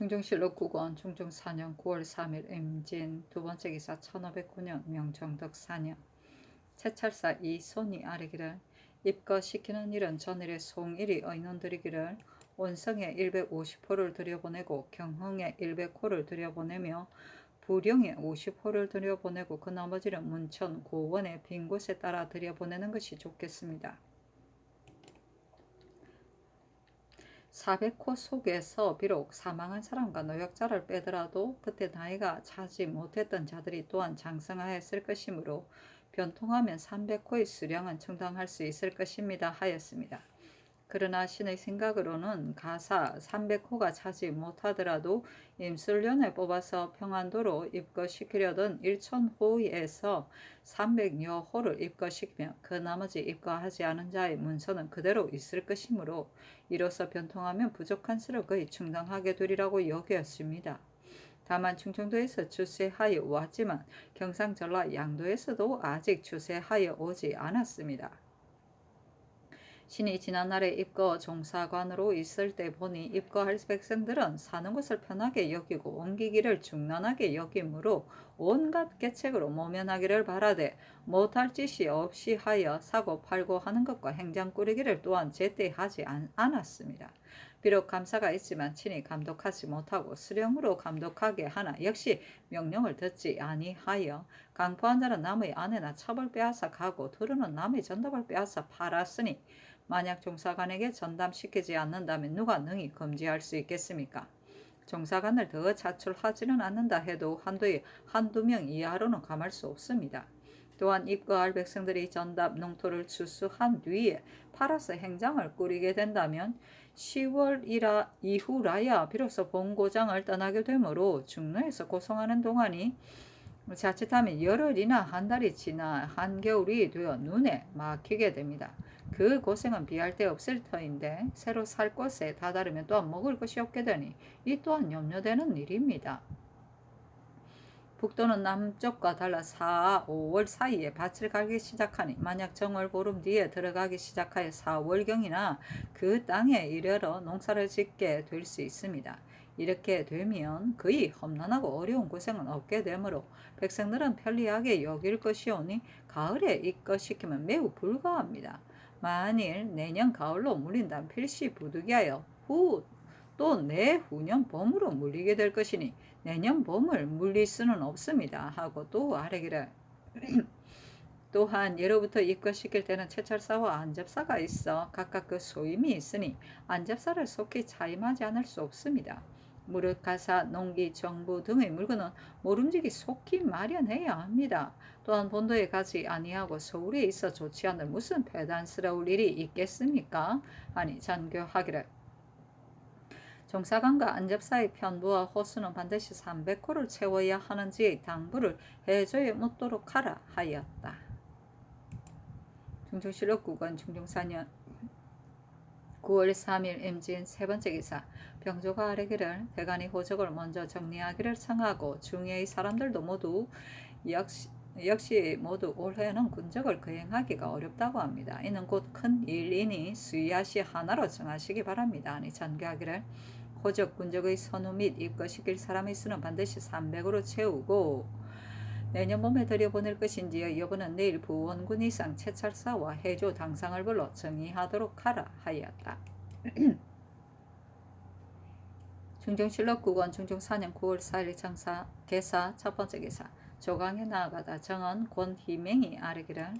중종실록 9권 중종 4년 9월 3일 임진 두 번째 기사 1509년 명정덕 4년 채찰사 이손이 아뢰기를 입거시키는 일은 전일에 송일이 의논드리기를 온성에 150호를 들여보내고 경흥에 100호를 들여보내며 부령에 50호를 들여보내고 그 나머지는 문천, 고원의 빈 곳에 따라 들여보내는 것이 좋겠습니다. 400호 속에서 비록 사망한 사람과 노약자를 빼더라도 그때 나이가 차지 못했던 자들이 또한 장성하였을 것이므로 변통하면 300호의 수량은 충당할 수 있을 것입니다 하였습니다. 그러나 신의 생각으로는 가사 300호가 차지 못하더라도 임술년에 뽑아서 평안도로 입거시키려던 1000호에서 300여 호를 입거시키며 그 나머지 입거하지 않은 자의 문서는 그대로 있을 것이므로 이로써 변통하면 부족한 수를 거의 충당하게 되리라고 여겼습니다. 다만 충청도에서 추세하여 왔지만 경상 전라 양도에서도 아직 추세하여 오지 않았습니다. 신이 지난날에 입거 종사관으로 있을 때 보니 입거할 백성들은 사는 곳을 편하게 여기고 옮기기를 중난하게 여기므로 온갖 계책으로 모면하기를 바라되 못할 짓이 없이 하여 사고 팔고 하는 것과 행장 꾸리기를 또한 제때 하지 않았습니다. 비록 감사가 있지만 친히 감독하지 못하고 수령으로 감독하게 하나 역시 명령을 듣지 아니하여 강포한 자는 남의 아내나 첩을 빼앗아 가고 들어는 남의 전답을 빼앗아 팔았으니 만약 종사관에게 전담시키지 않는다면 누가 능히 금지할 수 있겠습니까? 종사관을 더 자출하지는 않는다 해도 한두 명 이하로는 감할 수 없습니다. 또한 입거할 백성들이 전답 농토를 추수한 뒤에 팔아서 행장을 꾸리게 된다면 10월 이후라야 비로소 본고장을 떠나게 되므로 중로에서 고송하는 동안이 자칫하면 열흘이나 한 달이 지나 한겨울이 되어 눈에 막히게 됩니다. 그 고생은 비할 데 없을 터인데 새로 살 곳에 다다르면 또한 먹을 것이 없게 되니 이 또한 염려되는 일입니다. 북도는 남쪽과 달라 4, 5월 사이에 밭을 갈기 시작하니 만약 정월 보름 뒤에 들어가기 시작하여 4월경이나 그 땅에 이르러 농사를 짓게 될 수 있습니다. 이렇게 되면 거의 험난하고 어려운 고생은 없게 되므로 백성들은 편리하게 여길 것이오니 가을에 입거시키면 매우 불가합니다. 만일 내년 가을로 물린다면 필시 부득이하여 또 내후년 봄으로 물리게 될 것이니 내년 봄을 물릴 수는 없습니다 하고 또 아뢰기를 또한 예로부터 입거시킬 때는 채찰사와 안접사가 있어 각각 그 소임이 있으니 안접사를 속히 차임하지 않을 수 없습니다. 무릇 가사, 농기, 정부 등의 물건은 모름지기 속히 마련해야 합니다. 또한 본도에 가지 아니하고 서울에 있어 좋지 않을 무슨 배단스러울 일이 있겠습니까? 아니 잔교하기를 종사관과 안접사의 편부와 호수는 반드시 300호를 채워야 하는지의 당부를 해줘야 묻도록 하라 하였다. 중종실록 9권 중종 4년 9월 3일 임진 세 번째 기사 병조가 아뢰기를 대간이 호적을 먼저 정리하기를 청하고 중의의 사람들도 모두 역시 모두 올해는 군적을 거행하기가 어렵다고 합니다. 이는 곧 큰 일이니 수야시 하나로 정하시기 바랍니다. 아니 전개하기를 호적 군적의 선우 및 입거시킬 사람의 수는 반드시 300으로 채우고 내년 봄에 들여보낼 것인지여 여부는 내일 부원군 이상 채찰사와 해조 당상을 불러 정의하도록 하라 하였다. 중종실록 9권 중종 4년 9월 4일 장사 개사 첫 번째 기사 조강에 나아가다 정은 권희맹이 아뢰기를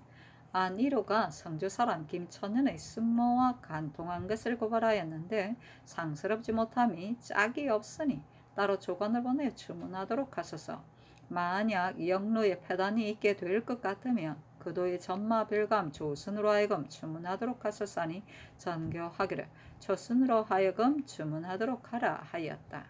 안 1호가 성주 사람 김천년의 순모와 간통한 것을 고발하였는데 상스럽지 못함이 짝이 없으니 따로 조관을 보내 주문하도록 하소서. 만약 영로에 패단이 있게 될 것 같으면 그도의 전마별감 조순으로 하여금 주문하도록 하소서니 전교하기를 초순으로 하여금 주문하도록 하라 하였다.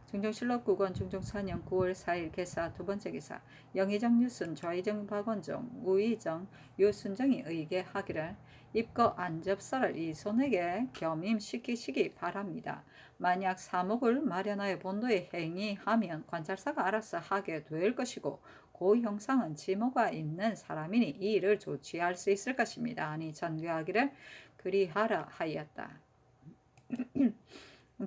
중종실록 9권 중종 4년 9월 4일 개사 두 번째 기사 영의정 유순 좌의정 박원종 우의정 유순정이 의계하기를 입거 안접사를 이손에게 겸임시키시기 바랍니다. 만약 사목을 마련하여 본도에 행의하면 관찰사가 알아서 하게 될 것이고 그 형상은 지모가 있는 사람이니 이 일을 조치할 수 있을 것입니다. 아니 전개하기를 그리하라 하였다.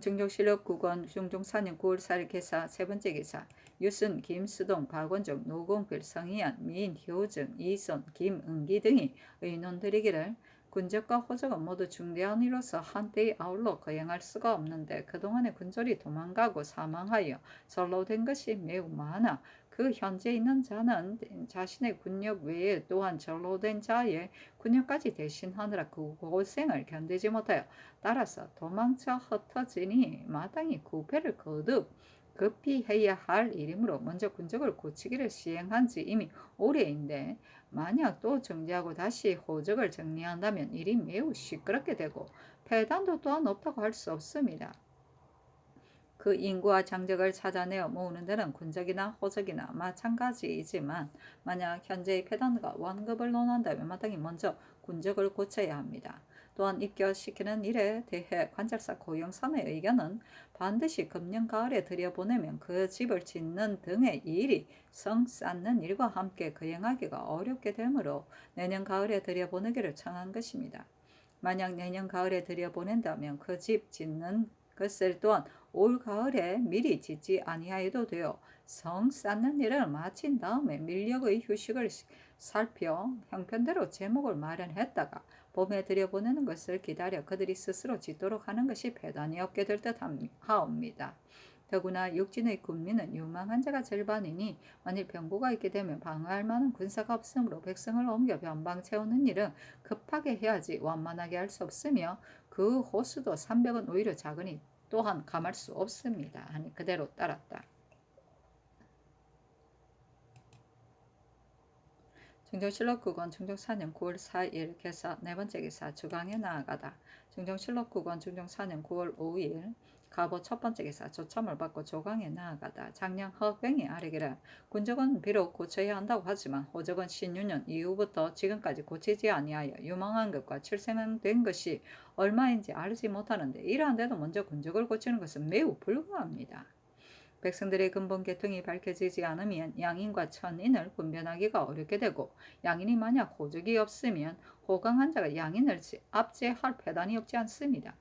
충정실록 9권 중종 4년 9월 4일 개사 세 번째 기사 유순, 김수동, 박원종, 노공필, 성희안, 민효정, 이손, 김은기 등이 의논드리기를 군적과 호적은 모두 중대한 이로서 한때의 아울러 거행할 수가 없는데 그동안에 군졸이 도망가고 사망하여 절로 된 것이 매우 많아 그 현재 있는 자는 자신의 군역 외에 또한 절로된 자의 군역까지 대신하느라 그 고생을 견디지 못하여 따라서 도망쳐 흩어지니 마땅히 구패를 거듭 급히 해야 할 일이므로 먼저 군적을 고치기를 시행한 지 이미 오래인데 만약 또 정지하고 다시 호적을 정리한다면 일이 매우 시끄럽게 되고 폐단도 또한 없다고 할 수 없습니다. 그 인구와 장적을 찾아내어 모으는 데는 군적이나 호적이나 마찬가지이지만 만약 현재의 폐단과 완급을 논한다면 마땅히 먼저 군적을 고쳐야 합니다. 또한 입교시키는 일에 대해 관찰사 고영선의 의견은 반드시 금년 가을에 들여보내면 그 집을 짓는 등의 일이 성 쌓는 일과 함께 거행하기가 어렵게 되므로 내년 가을에 들여보내기를 청한 것입니다. 만약 내년 가을에 들여보낸다면 그 집 짓는 것을 또한 올 가을에 미리 짓지 아니하여도 되어 성 쌓는 일을 마친 다음에 밀력의 휴식을 살펴 형편대로 제목을 마련했다가 봄에 들여보내는 것을 기다려 그들이 스스로 짓도록 하는 것이 배단이 없게 될 듯하옵니다. 더구나 육진의 군민은 유망한 자가 절반이니 만일 병고가 있게 되면 방어할 만한 군사가 없으므로 백성을 옮겨 변방 채우는 일은 급하게 해야지 완만하게 할 수 없으며 그 호수도 300은 오히려 작으니 또한 감할 수 없습니다. 하니 그대로 따랐다. 중정실록 9권 중종 4년 9월 4일 개사 네 번째 기사 주강에 나아가다. 중정실록 9권 중종 4년 9월 5일 가보 첫 번째 기사 조참을 받고 조강에 나아가다. 작년 허병이 아뢰기를 군적은 비록 고쳐야 한다고 하지만 호적은 신유년 이후부터 지금까지 고치지 아니하여 유망한 것과 출생된 것이 얼마인지 알지 못하는데 이러한데도 먼저 군적을 고치는 것은 매우 불가합니다. 백성들의 근본 계통이 밝혀지지 않으면 양인과 천인을 분별하기가 어렵게 되고 양인이 만약 호적이 없으면 호강한 자가 양인을 압제할 패단이 없지 않습니다.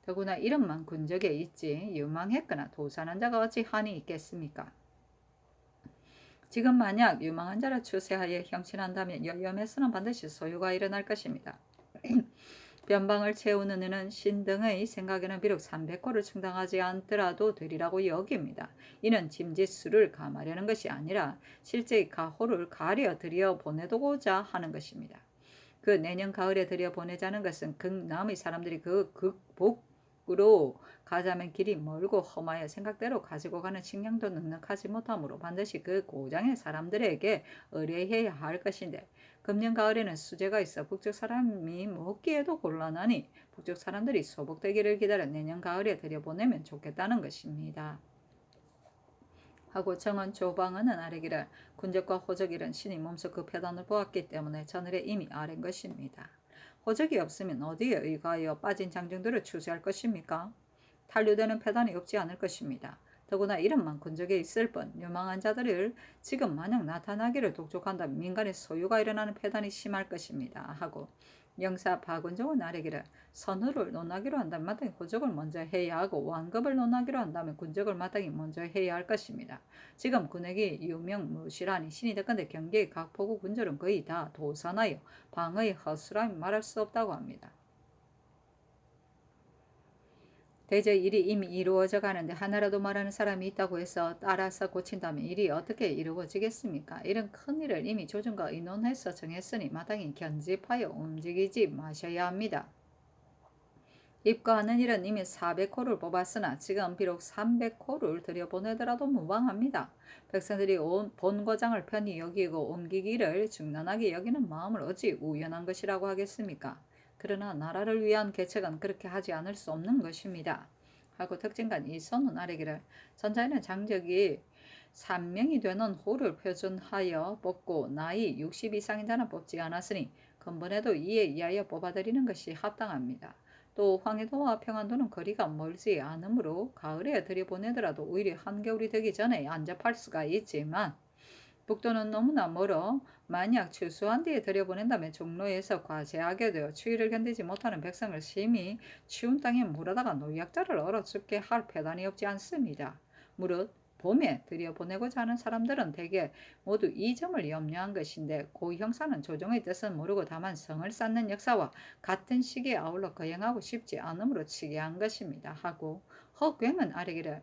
더구나 이름만 군적에 있지 유망했거나 도산한 자가 어찌 한이 있겠습니까? 지금 만약 유망한 자를 추세하여 형신한다면 여염에서는 반드시 소유가 일어날 것입니다. 변방을 채우는 이는 신등의 생각에는 비록 300호를 충당하지 않더라도 되리라고 여깁니다. 이는 짐짓수를 감하려는 것이 아니라 실제의 가호를 가려 들여보내고자 하는 것입니다. 그 내년 가을에 들여보내자는 것은 극남의 사람들이 그 극복으로 가자면 길이 멀고 험하여 생각대로 가지고 가는 식량도 넉넉하지 못하므로 반드시 그 고장의 사람들에게 의뢰해야 할 것인데 금년 가을에는 수재가 있어 북쪽 사람이 먹기에도 곤란하니 북쪽 사람들이 소복되기를 기다려 내년 가을에 들여보내면 좋겠다는 것입니다. 하고 정은 조방은은 아뢰기를 군적과 호적이란 신이 몸소 그 표단을 보았기 때문에 전일에 이미 아랜 것입니다. 호적이 없으면 어디에 의거하여 빠진 장정들을 추수할 것입니까? 탄류되는 패단이 없지 않을 것입니다. 더구나 이름만 군적에 있을 뿐 유망한 자들을 지금 만약 나타나기를 독촉한다면 민간의 소유가 일어나는 패단이 심할 것입니다. 하고 영사 박원종은 아뢰기를 선후를 논하기로 한다면 마땅히 호적을 먼저 해야 하고 완급을 논하기로 한다면 군적을 마땅히 먼저 해야 할 것입니다. 지금 군액이 유명무실하니 신이 됐건대 경계의 각 포구 군졸은 거의 다 도산하여 방의 허술함이 말할 수 없다고 합니다. 대저 일이 이미 이루어져 가는데 하나라도 말하는 사람이 있다고 해서 따라서 고친다면 일이 어떻게 이루어지겠습니까? 이런 큰 일을 이미 조정과 의논해서 정했으니 마땅히 견집하여 움직이지 마셔야 합니다. 입거하는 일은 이미 400호를 뽑았으나 지금 비록 300호를 들여보내더라도 무방합니다. 백성들이 본거장을 편히 여기고 옮기기를 중난하게 여기는 마음을 어찌 우연한 것이라고 하겠습니까? 그러나 나라를 위한 계책은 그렇게 하지 않을 수 없는 것입니다. 하고 특징간 이선은 아뢰기를 전자에는 장적이 3명이 되는 호를 표준하여 뽑고 나이 60 이상인 자는 뽑지 않았으니 근본에도 이에 의하여 뽑아들이는 것이 합당합니다. 또 황해도와 평안도는 거리가 멀지 않으므로 가을에 들여보내더라도 오히려 한겨울이 되기 전에 안접할 수가 있지만 북도는 너무나 멀어 만약 추수한 뒤에 들여보낸다면 종로에서 과제하게 되어 추위를 견디지 못하는 백성을 심히 추운 땅에 몰아다가 노약자를 얼어 죽게 할 배단이 없지 않습니다. 무릇 봄에 들여보내고자 하는 사람들은 대개 모두 이 점을 염려한 것인데 고 형사는 조정의 뜻은 모르고 다만 성을 쌓는 역사와 같은 시기에 아울러 거행하고 싶지 않으므로 치게한 것입니다. 하고 허괭은 아래기를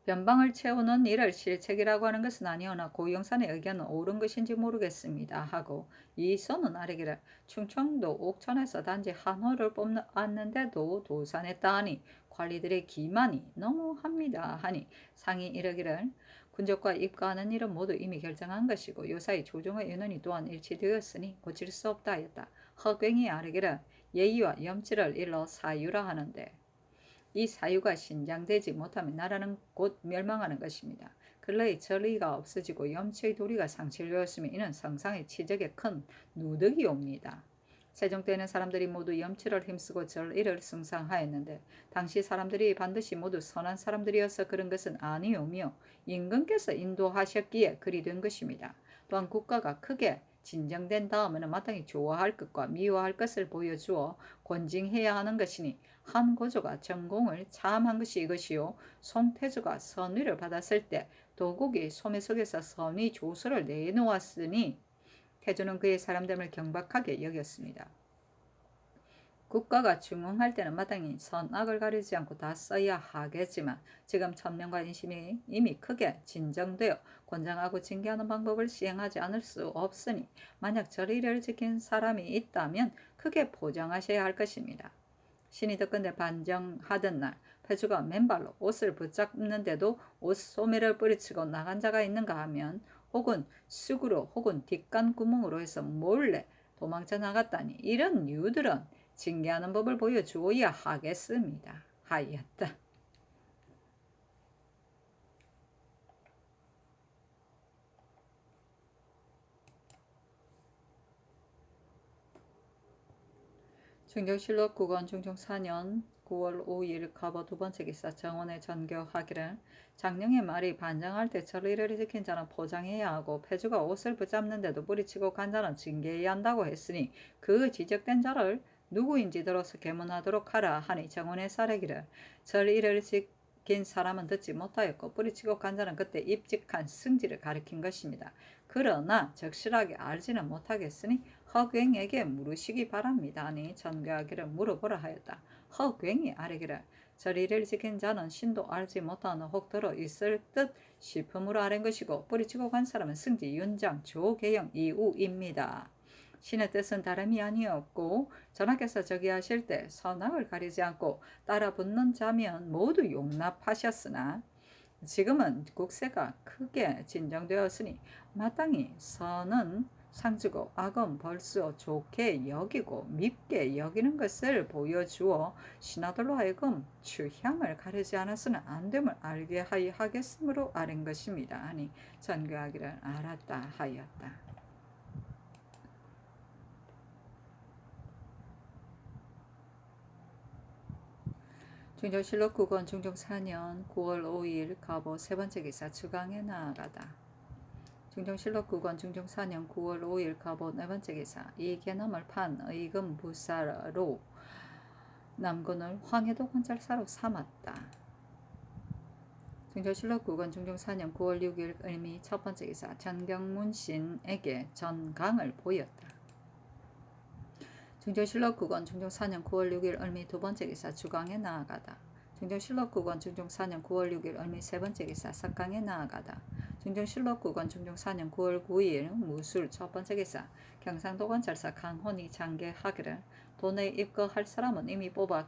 변방을 채우는 일을 실책이라고 하는 것은 아니오나 고영산의 의견은 옳은 것인지 모르겠습니다. 하고 이선은 아래기를 충청도 옥천에서 단지 한 호를 뽑았는데도 도산했다 하니 관리들의 기만이 너무합니다. 하니 상이 이르기를 군적과 입가하는 일은 모두 이미 결정한 것이고 요사이 조정의 인원이 또한 일치되었으니 고칠 수 없다 하였다. 허괭이 아래기를 예의와 염치를 일러 사유라 하는데 이 사유가 신장되지 못하면 나라는 곧 멸망하는 것입니다. 근래의 절의가 없어지고 염치의 도리가 상실되었으면 이는 성상의 치적에 큰 누득이 옵니다. 세종 때는 사람들이 모두 염치를 힘쓰고 절의를 승상하였는데 당시 사람들이 반드시 모두 선한 사람들이어서 그런 것은 아니오며 임금께서 인도하셨기에 그리 된 것입니다. 또한 국가가 크게 진정된 다음에는 마땅히 좋아할 것과 미워할 것을 보여주어 권징해야 하는 것이니 한 고조가 전공을 참한 것이 이것이요 송태조가 선위를 받았을 때 도국이 소매 속에서 선위 조서를 내놓았으니 태조는 그의 사람됨을 경박하게 여겼습니다. 국가가 중흥할 때는 마땅히 선악을 가리지 않고 다 써야 하겠지만 지금 천명과 인심이 이미 크게 진정되어 권장하고 징계하는 방법을 시행하지 않을 수 없으니 만약 절의를 지킨 사람이 있다면 크게 보장하셔야 할 것입니다. 신이 덕건대 반정하던 날 패주가 맨발로 옷을 붙잡는데도 옷 소매를 뿌리치고 나간 자가 있는가 하면 혹은 쑥으로 혹은 뒷간 구멍으로 해서 몰래 도망쳐 나갔다니 이런 이유들은 징계하는 법을 보여주어야 하겠습니다. 하였다. 충정실록 9권 중종 4년 9월 5일 가보 두 번째 기사 정원에 전교하기를 장령의 말이 반장할 때 절의를 지킨 자는 포장해야 하고 패주가 옷을 붙잡는데도 뿌리치고 간 자는 징계해야 한다고 했으니 그 지적된 자를 누구인지 들어서 계문하도록 하라 하니 정원의 사례기를 절의를 지킨 사람은 듣지 못하였고 뿌리치고 간 자는 그때 입직한 승지를 가리킨 것입니다. 그러나 적실하게 알지는 못하겠으니 허괭에게 물으시기 바랍니다. 하니 전교하기를 물어보라 하였다. 허괭이 아뢰기를 절의를 지킨 자는 신도 알지 못하는 혹 들어 있을 듯 싶음으로 아랜 것이고 뿌리치고 간 사람은 승지, 윤장, 조계영, 이우입니다. 신의 뜻은 다름이 아니었고 전하께서 저기하실 때 선악을 가리지 않고 따라붙는 자면 모두 용납하셨으나 지금은 국세가 크게 진정되었으니 마땅히 선은 상주고 악은 벌써 좋게 여기고 밉게 여기는 것을 보여주어 신하들로 하여금 추향을 가리지 않아서는 안됨을 알게 하겠으므로 아랜 것입니다. 하니 전교하기를 알았다 하였다. 중종실록 9권 중종 4년 9월 5일 가보 세 번째 기사 주강에 나아가다. 중종실록 9권 중종 4년 9월 5일 가보 네 번째 기사 이 개남을 판 의금 부사로 남군을 황해도 관찰사로 삼았다. 중종실록 9권 중종 4년 9월 6일 을미 첫 번째 기사 전경문신에게 전강을 보였다. 중종실록 9권 중종 4년 9월 6일 을미 두 번째 기사 주강에 나아가다. 중종실록 9권 중종 4년 9월 6일 을미 세 번째 기사 석강에 나아가다. 중종실록 9권 중종 4년 9월 9일 무술 첫 번째 기사 경상도 관찰사 강훈이 장계하기를 도내에 입거할 사람은 이미 뽑아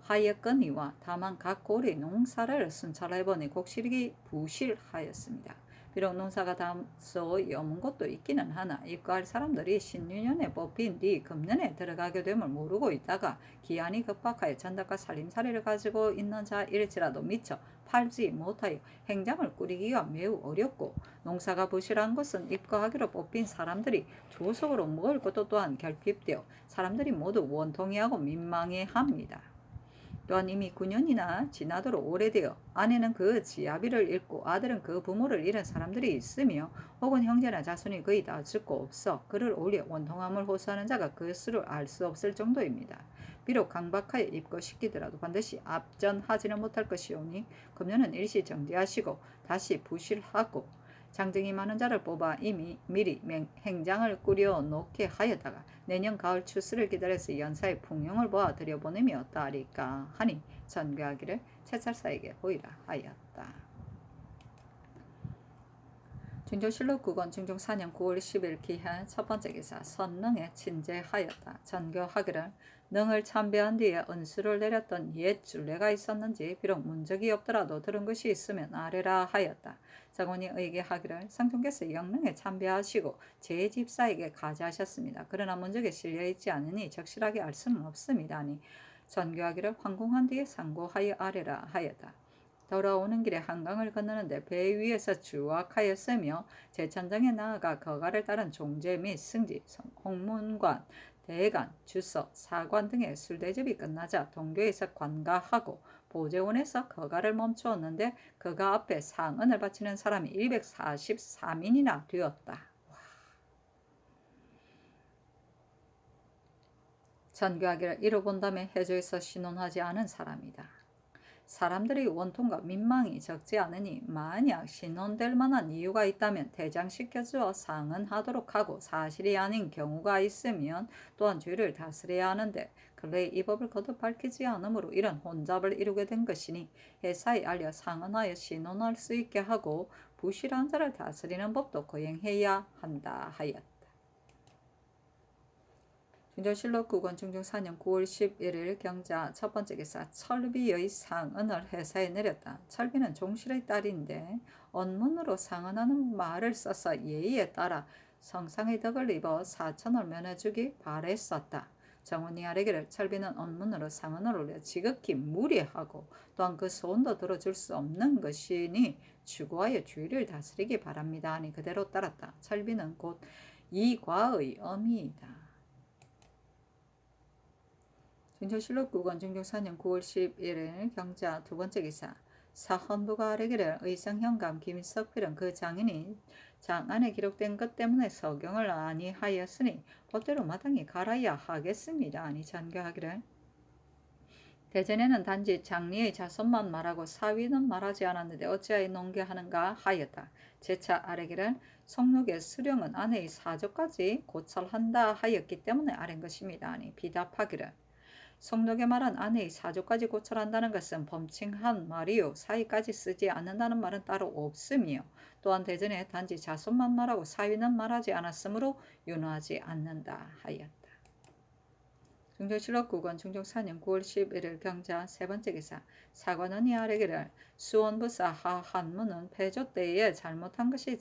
계문하였거니와 다만 각 고리 농사를 순찰해보니 곡실이 부실하였습니다. 비록 농사가 다소 여문 곳도 있기는 하나 입거할 사람들이 신유년에 뽑힌 뒤 금년에 들어가게 됨을 모르고 있다가 기한이 급박하여 전답과 살림살이를 가지고 있는 자일지라도 미처 팔지 못하여 행장을 꾸리기가 매우 어렵고 농사가 부실한 것은 입거하기로 뽑힌 사람들이 조속으로 먹을 것도 또한 결핍되어 사람들이 모두 원통해하고 민망해합니다. 또한 이미 9년이나 지나도록 오래되어 아내는 그 지아비를 잃고 아들은 그 부모를 잃은 사람들이 있으며 혹은 형제나 자손이 거의 다 죽고 없어 그를 올려 원통함을 호소하는 자가 그 수를 알 수 없을 정도입니다. 비록 강박하여 입고시키더라도 반드시 앞전하지는 못할 것이오니 금년은 일시 정지하시고 다시 부실하고 장정이 많은 자를 뽑아 이미 미리 행장을 꾸려 놓게 하였다가 내년 가을 추수를 기다려서 연사의 풍용을 보아 들여보냄이 어떠하리까 하니 전교하기를 채찰사에게 보이라 하였다. 중종실록 9권 중종 4년 9월 10일 기한 첫 번째 기사 선능에 친제하였다. 전교하기를 능을 참배한 뒤에 은수를 내렸던 옛 줄례가 있었는지 비록 문적이 없더라도 들은 것이 있으면 아뢰라 하였다. 장원이 의계하기를 상종께서 영능에 참배하시고 제 집사에게 가자하셨습니다. 그러나 문적에 실려있지 않으니 적실하게 알 수는 없습니다. 아니 전교하기를 황궁한 뒤에 상고하여 아뢰라 하였다. 돌아오는 길에 한강을 건너는데 배 위에서 주악하였으며 제천장에 나아가 거가를 따른 종제 및 승지, 홍문관, 대관, 주서, 사관 등의 술대접이 끝나자 동교에서 관가하고 보재원에서 거가를 멈추었는데 거가 앞에 상은을 바치는 사람이 143인이나 되었다. 전교하기를 이뤄본 다음에 해조에서 신혼하지 않은 사람이다. 사람들이 원통과 민망이 적지 않으니 만약 신혼될 만한 이유가 있다면 대장시켜주어 상언하도록 하고 사실이 아닌 경우가 있으면 또한 죄를 다스려야 하는데 근래 이 법을 거듭 밝히지 않으므로 이런 혼잡을 이루게 된 것이니 회사에 알려 상언하여 신혼할 수 있게 하고 부실한 자를 다스리는 법도 거행해야 한다 하였다. 중종실록 9권 중종 4년 9월 11일 경자 첫 번째 기사 철비의 상언을 회사에 내렸다. 철비는 종실의 딸인데 언문으로 상언하는 말을 써서 예의에 따라 성상의 덕을 입어 사천을 면해주기 바랬었다. 정원이 아뢰기를 철비는 언문으로 상언을 올려 지극히 무리하고 또한 그 소원도 들어줄 수 없는 것이니 추구하여 주의를 다스리기 바랍니다 하니 그대로 따랐다. 철비는 곧 이과의 어미이다. 중종실록 9권 중종 4년 9월 11일 경자 두 번째 기사 사헌부가 아뢰기를 의성현감 김석필은 그 장인이 장안에 기록된 것 때문에 서경을 아니하였으니 법대로 마땅히 갈아야 하겠습니다. 아니 전교하기를 대전에는 단지 장리의 자손만 말하고 사위는 말하지 않았는데 어찌하여 농계하는가 하였다. 재차 아뢰기를 성록의 수령은 아내의 사조까지 고찰한다 하였기 때문에 아랜 것입니다. 아니 비답하기를 성록에 말한 아내의 사조까지 고찰한다는 것은 범칭한 말이요 사위까지 쓰지 않는다는 말은 따로 없으며 또한 대전에 단지 자손만 말하고 사위는 말하지 않았으므로 윤호하지 않는다 하였다. 중종실록 9권 중종 4년 9월 11일 경자 세 번째 기사 사관원이 아뢰기를 수원부사 하한문은 폐조 때에 잘못한 것이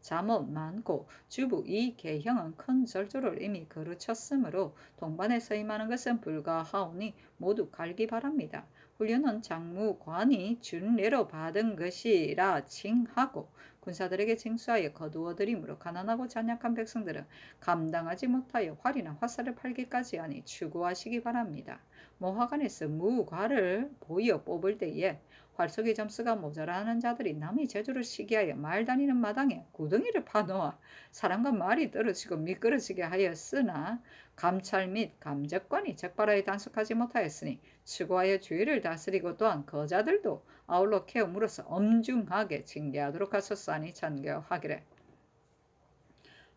잘못 많고 주부 이계형은 큰 절조를 이미 거르쳤으므로 동반에 서임하는 것은 불가하오니 모두 갈기 바랍니다. 훈련은 장무관이 준례로 받은 것이라 칭하고 군사들에게 징수하여 거두어들이므로 가난하고 잔약한 백성들은 감당하지 못하여 활이나 화살을 팔기까지 하니 추구하시기 바랍니다. 모화관에서 무과를 보여 뽑을 때에 활쏘기 점수가 모자라는 자들이 남의 재주를 시기하여 말 다니는 마당에 구덩이를 파놓아 사람과 말이 떨어지고 미끄러지게 하였으나 감찰 및 감적관이 적발하여 단속하지 못하였으니 추구하여 주의를 다스리고 또한 거자들도 아울러 케어 물어서 엄중하게 징계하도록 하소서하니 전교하기를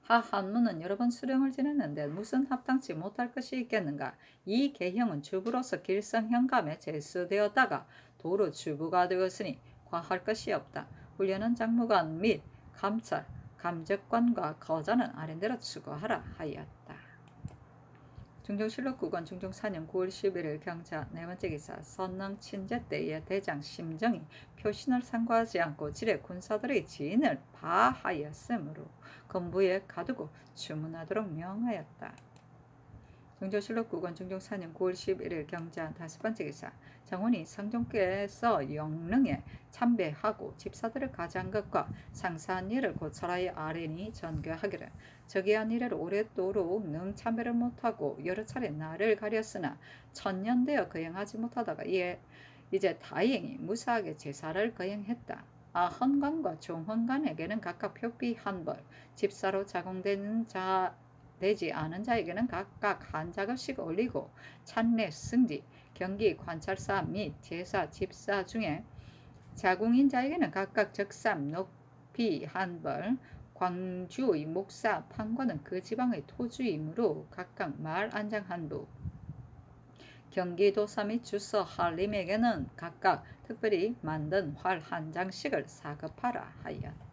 하한문은 여러 번 수령을 지냈는데 무슨 합당치 못할 것이 있겠는가. 이 계형은 주부로서 길성현감에 제수되었다가 도로 주부가 되었으니 과할 것이 없다. 훈련은 장무관 및 감찰, 감적관과 거자는 아랜대로 추구하라 하였다. 중종실록 9권 중종 4년 9월 11일 경자 네 번째 기사 선능 친제 때에 대장 심정이 표신을 상고하지 않고 지레 군사들의 지인을 바하였으므로 건부에 가두고 추문하도록 명하였다. 중조실록 9권 중종 4년 9월 11일 경자 5번째 기사. 장원이 성종께서 영릉에 참배하고 집사들을 가져한 것과 상사한 일을 고찰하여 아뢰니 전교하기를 저기한 일을 오랫도록 능 참배를 못하고 여러 차례 날을 가렸으나 천년되어 거행하지 못하다가 이제 다행히 무사하게 제사를 거행했다. 아헌관과 종헌관에게는 각각 표비 한 벌, 집사로 자공되는 되지 않은 자에게는 각각 한 작업씩 올리고 찬례, 승지, 경기, 관찰사 및 제사, 집사 중에 자궁인 자에게는 각각 적삼, 녹비 한 벌, 광주의 목사, 판관은 그 지방의 토주이므로 각각 말 안장 한 부, 경기도사 및 주서 한림에게는 각각 특별히 만든 활 한 장씩을 사급하라 하였다.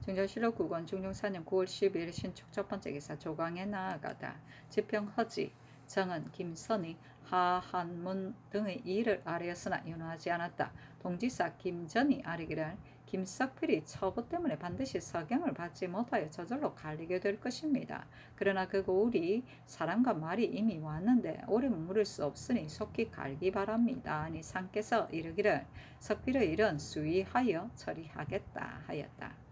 중조실록 9권 중종 4년 9월 12일 신축 첫 번째 기사. 조광에 나아가다 지평허지 정은 김선이 하한문 등의 일을 아뢰었으나 윤호하지 않았다. 동지사 김전이 아뢰기를 김석필이 처부 때문에 반드시 서경을 받지 못하여 저절로 갈리게 될 것입니다. 그러나 그 고울이 사람과 말이 이미 왔는데 오래 머무를 수 없으니 속히 갈기 바랍니다. 아니 상께서 이르기를 석필의 일은 수의하여 처리하겠다 하였다.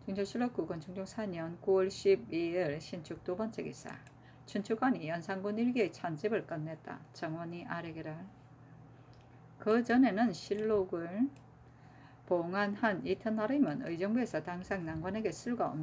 중조실록 9권 중종 4년 9월 12일 신축 두 번째 기사. 춘추관이 연산군 일기의 찬집을 끝냈다. 정원이 아뢰기를 그 전에는 실록을 봉안한 이튿날이면 의정부에서 당상 난관에게 술과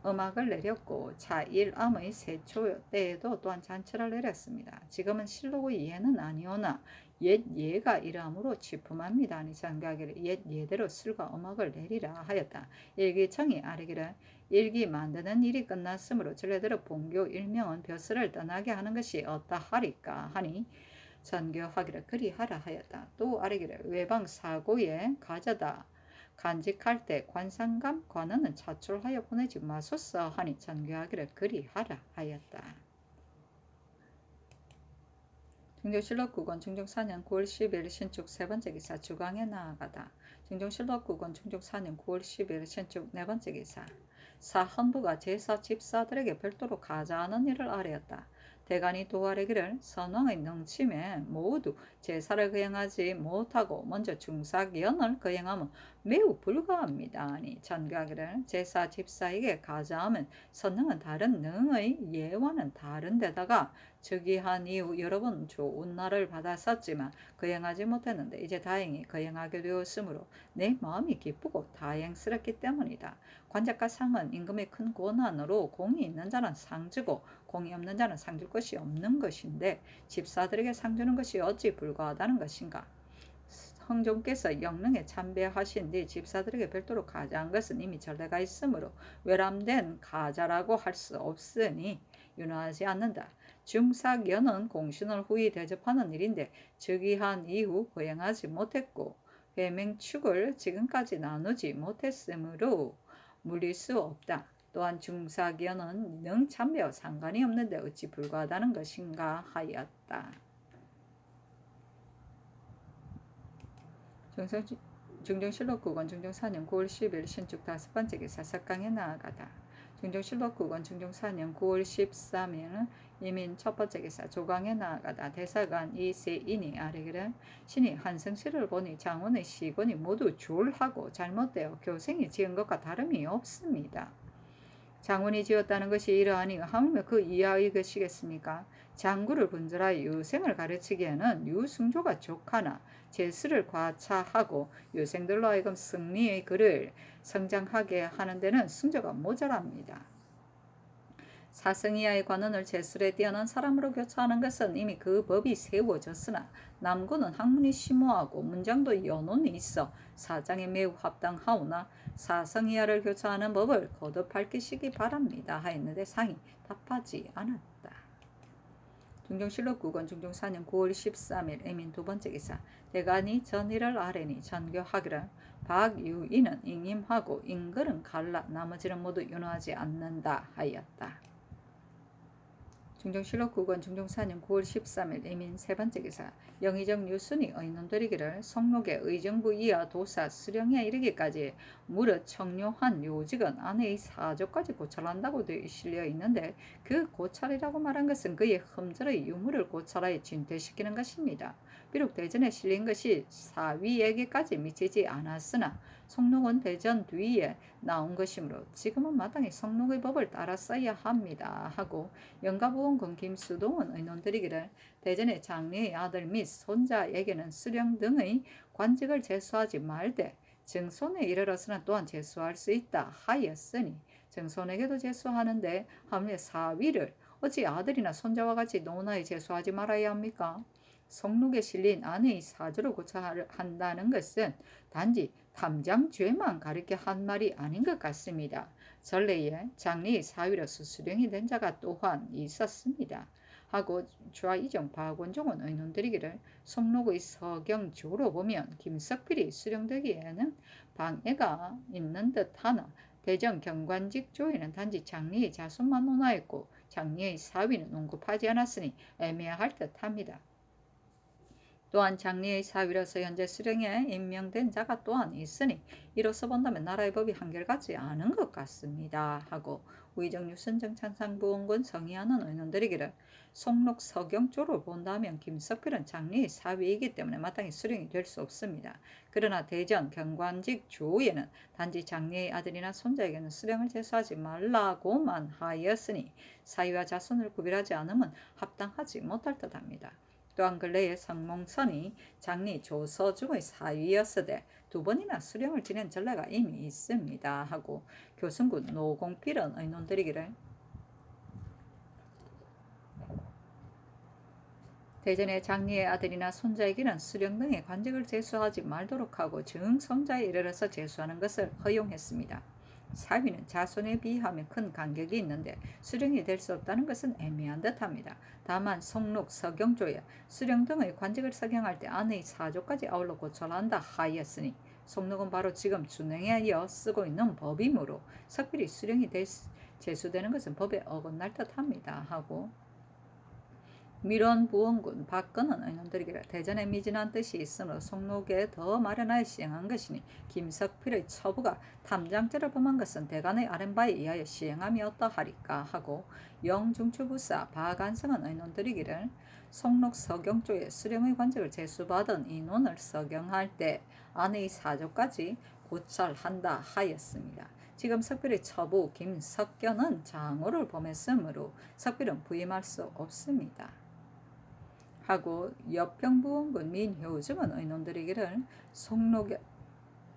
음악을 내렸고 차일암의 세초 때에도 또한 잔치를 내렸습니다. 지금은 실록의 예는 아니오나 옛 예가 이러함으로 취품합니다. 아니 장가기를 옛 예대로 술과 음악을 내리라 하였다. 일기청이 아뢰기를 일기 만드는 일이 끝났으므로 전례대로 본교 일명은 벼슬을 떠나게 하는 것이 어떠하리까 하니 전교하기를 그리하라 하였다. 또 아뢰기를 외방 사고에 가져다 간직할 때 관상감 관원은 차출하여 보내지 마소서 하니 전교하기를 그리하라 하였다. 중조실록 9권 중종 4년 9월 10일 신축 세 번째 기사. 주광에 나아가다 중조실록 9권 중종 4년 9월 10일 신축 네 번째 기사. 사헌부가 제사 집사들에게 별도로 가자하는 일을 아뢰었다. 대간이 또 아뢰기를 선왕의 능침에 모두 제사를 거행하지 못하고 먼저 중삭연을 거행하면 매우 불가합니다. 아니 전가기를 제사 집사에게 가자하면 선능은 다른 능의 예와는 다른 데다가 즉위한 이후 여러 번 좋은 날을 받았었지만 거행하지 못했는데 이제 다행히 거행하게 되었으므로 내 마음이 기쁘고 다행스럽기 때문이다. 관작과 상은 임금의 큰 고난으로 공이 있는 자는 상 주고 공이 없는 자는 상 줄 것이 없는 것인데 집사들에게 상 주는 것이 어찌 불가하다는 것인가. 성종께서 영릉에 참배하신 뒤 집사들에게 별도로 가자한 것은 이미 전례가 있으므로 외람된 가자라고 할 수 없으니 윤호하지 않는다. 중삭연은 공신을 후히 대접하는 일인데 즉위한 이후 거행하지 못했고 회맹축을 지금까지 나누지 못했으므로 물릴 수 없다. 또한 중삭연은 능 참배와 상관이 없는데 어찌 불가하다는 것인가 하였다. 중종실록 9권 중종 4년 9월 10일 신축 다섯 번째 기사. 석강에 나아가다 중종실록 9권 중종 4년 9월 13일 이민 첫 번째 기사. 조광에 나아가다 대사관 이세인이 아뢰기를 신이 한성실을 보니 장원의 시곤이 모두 졸하고 잘못되어 교생이 지은 것과 다름이 없습니다. 장원이 지었다는 것이 이러하니 하물며 그 이하의 것이겠습니까? 장구를 분절하여 유생을 가르치기에는 유승조가 족하나 제수를 과차하고 유생들로 하여금 승리의 글을 성장하게 하는 데는 승조가 모자랍니다. 사성 이하의 관원을 제술에 뛰어난 사람으로 교차하는 것은 이미 그 법이 세워졌으나 남고는 학문이 심오하고 문장도 연원이 있어 사장에 매우 합당하오나 사성 이하를 교차하는 법을 거듭 밝히시기 바랍니다 하였는데 상이 답하지 않았다. 중종실록 9권 중종 4년 9월 13일 애민 두 번째 기사. 대간이 전의를 아뢰니 전교하기를 박유인은 ing임하고 인글은 갈라 나머지는 모두 윤호하지 않는다 하였다. 중정실록 9권 중종 4년 9월 13일 이민 세 번째 기사 영의정 유순이 의논드리기를 송록의 의정부 이하 도사 수령에 이르기까지 무릇 청료한 요직은 아내의 사조까지 고찰한다고 실려 있는데 그 고찰이라고 말한 것은 그의 흠절의 유무를 고찰하여 진퇴시키는 것입니다. 비록 대전에 실린 것이 사위에게까지 미치지 않았으나 송록은 대전 뒤에 나온 것이므로 지금은 마땅히 송록의 법을 따라 써야 합니다 하고 영가보험금 김수동은 의논드리기를 대전의 장례의 아들 및 손자에게는 수령 등의 관직을 제수하지 말되 증손에 이르러서는 또한 제수할 수 있다 하였으니 증손에게도 제수하는데 하물며 사위를 어찌 아들이나 손자와 같이 노나에 제수하지 말아야 합니까? 성록에 실린 아내의 사주를 고찰한다는 것은 단지 탐장죄만 가리켜 한 말이 아닌 것 같습니다. 전래에 장례의 사위로서 수령이 된 자가 또한 있었습니다. 하고 좌이정 박원종은 의논드리기를 성록의 서경조로 보면 김석필이 수령되기에는 방해가 있는 듯하나 대전 경관직 조에는 단지 장례의 자손만 논하였고 장례의 사위는 언급하지 않았으니 애매할 듯합니다. 또한 장례의 사위로서 현재 수령에 임명된 자가 또한 있으니 이로써 본다면 나라의 법이 한결같지 않은 것 같습니다 하고 우의정 유선정 찬상부원군 성의하는 의논드리기를 송록 서경조로 본다면 김석필은 장례의 사위이기 때문에 마땅히 수령이 될 수 없습니다. 그러나 대전 경관직 조에는 단지 장례의 아들이나 손자에게는 수령을 제수하지 말라고만 하였으니 사위와 자손을 구별하지 않으면 합당하지 못할 듯합니다. 또한 근래에 성몽선이 장리 조서중의 사위였으되 두 번이나 수령을 지낸 전례가 이미 있습니다 하고 교승군 노공필은 의논드리기를 대전의 장리의 아들이나 손자에게는 수령 등의 관직을 제수하지 말도록 하고 증손자에 이르러서 제수하는 것을 허용했습니다. 사위는 자손에 비하면 큰 간격이 있는데 수령이 될 수 없다는 것은 애매한 듯합니다. 다만 송록, 서경조에 수령 등의 관직을 서경할 때 아내의 사조까지 아울러 고찰한다 하였으니 송록은 바로 지금 준행에 이어 쓰고 있는 법이므로 석필이 수령이 제수되는 것은 법에 어긋날 듯합니다 하고 밀원부원군 박근은 의논드리기를 대전에 미진한 뜻이 있으므로 송록에 더 마련하여 시행한 것이니 김석필의 처부가 탐장죄를 범한 것은 대간의 아랫바에 의하여 시행함이 어떠하리까 하고 영중추부사 박안성은 의논드리기를 송록 서경조에 수령의 관직을 제수받은 인원을 서경할 때 아내의 사조까지 고찰한다 하였습니다. 지금 석필의 처부 김석견은 장호를 범했으므로 석필은 부임할 수 없습니다. 하고 여평부원군 민효증은 의논드리기를 송록에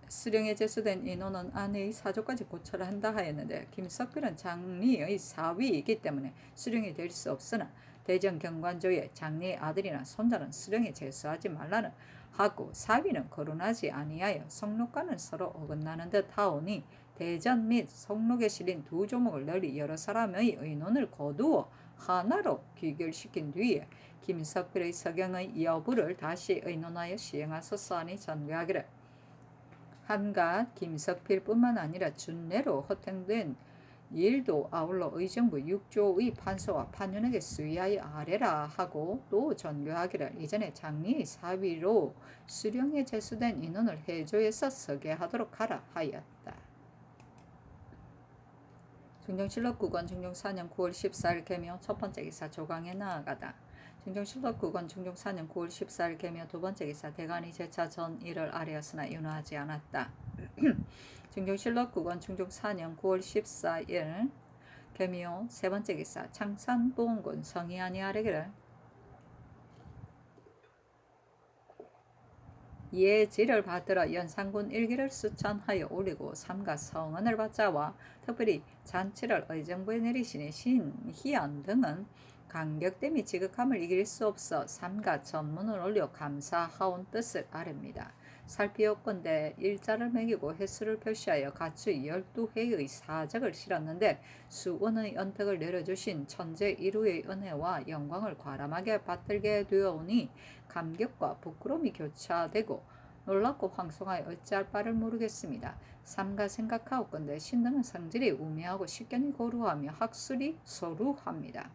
수령에 제수된 인원은 아내의 사조까지 고찰을 한다 하였는데 김석필은 장리의 사위이기 때문에 수령이 될 수 없으나 대전 경관조의 장리의 아들이나 손자는 수령에 제수하지 말라는 하고 사위는 거론하지 아니하여 송록과는 서로 어긋나는 듯 하오니 대전 및 송록에 실린 두 조목을 널리 여러 사람의 의논을 거두어 하나로 귀결시킨 뒤에 김석필의 서경의 여부를 다시 의논하여 시행하소서 하니 전개하기를 한갓 김석필뿐만 아니라 준례로 허탕된 일도 아울러 의정부 6조의 판소와 판윤에게 수의하여 아뢰라 하고 또 전교하기를 이전에 장리의 사위로 수령에 제수된 인원을 해조에서 서계하도록 하라 하였다. 중정실록 9권 중종 4년 9월 14일 개묘 첫 번째 기사 조강에 나아가다. 중정실록 9권 중종 4년 9월 14일 개묘 두 번째 기사 대간이 제차 전 일을 아뢰었으나 윤호하지 않았다. 중정실록 9권 중종 4년 9월 14일 개묘 세 번째 기사 창산보원군 성의안이 아뢰기를 예지를 받들어 연산군 일기를 수천하여 올리고 삼가 성언을 받자와 특별히 잔치를 의정부에 내리시니 신희연 등은 간격됨이 지극함을 이길 수 없어 삼가 전문을 올려 감사하온 뜻을 아릅니다. 살피옵건대 일자를 매기고 횟수를 표시하여 가추 12회의 사적을 실었는데 수원의 언택을 내려주신 천재 이루의 은혜와 영광을 과람하게 받들게 되어오니 감격과 부끄러움이 교차되고 놀랍고 황송하여 어찌할 바를 모르겠습니다. 삼가 생각하옵건대 신등은 성질이 우매하고 식견이 고루하며 학술이 소루합니다.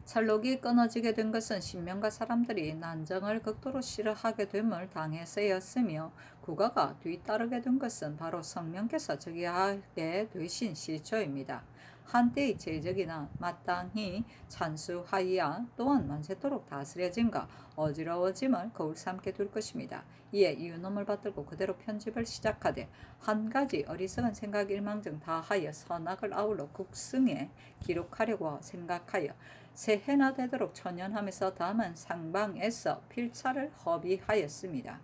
찰록이 끊어지게 된 것은 신명과 사람들이 난정을 극도로 싫어하게 됨을 당해서였으며 국가가 뒤따르게 된 것은 바로 성명께서 즉위하게 되신 시초입니다. 한때의 제적이나 마땅히 찬수하여야 또한 만세토록 다스려짐과 어지러워짐을 거울 삼게 될 것입니다. 이에 유놈을 받들고 그대로 편집을 시작하되 한 가지 어리석은 생각 일망정 다하여 선악을 아울러 국승에 기록하려고 생각하여 새해나 되도록 천연하면서 담은 상방에서 필사를 허비하였습니다.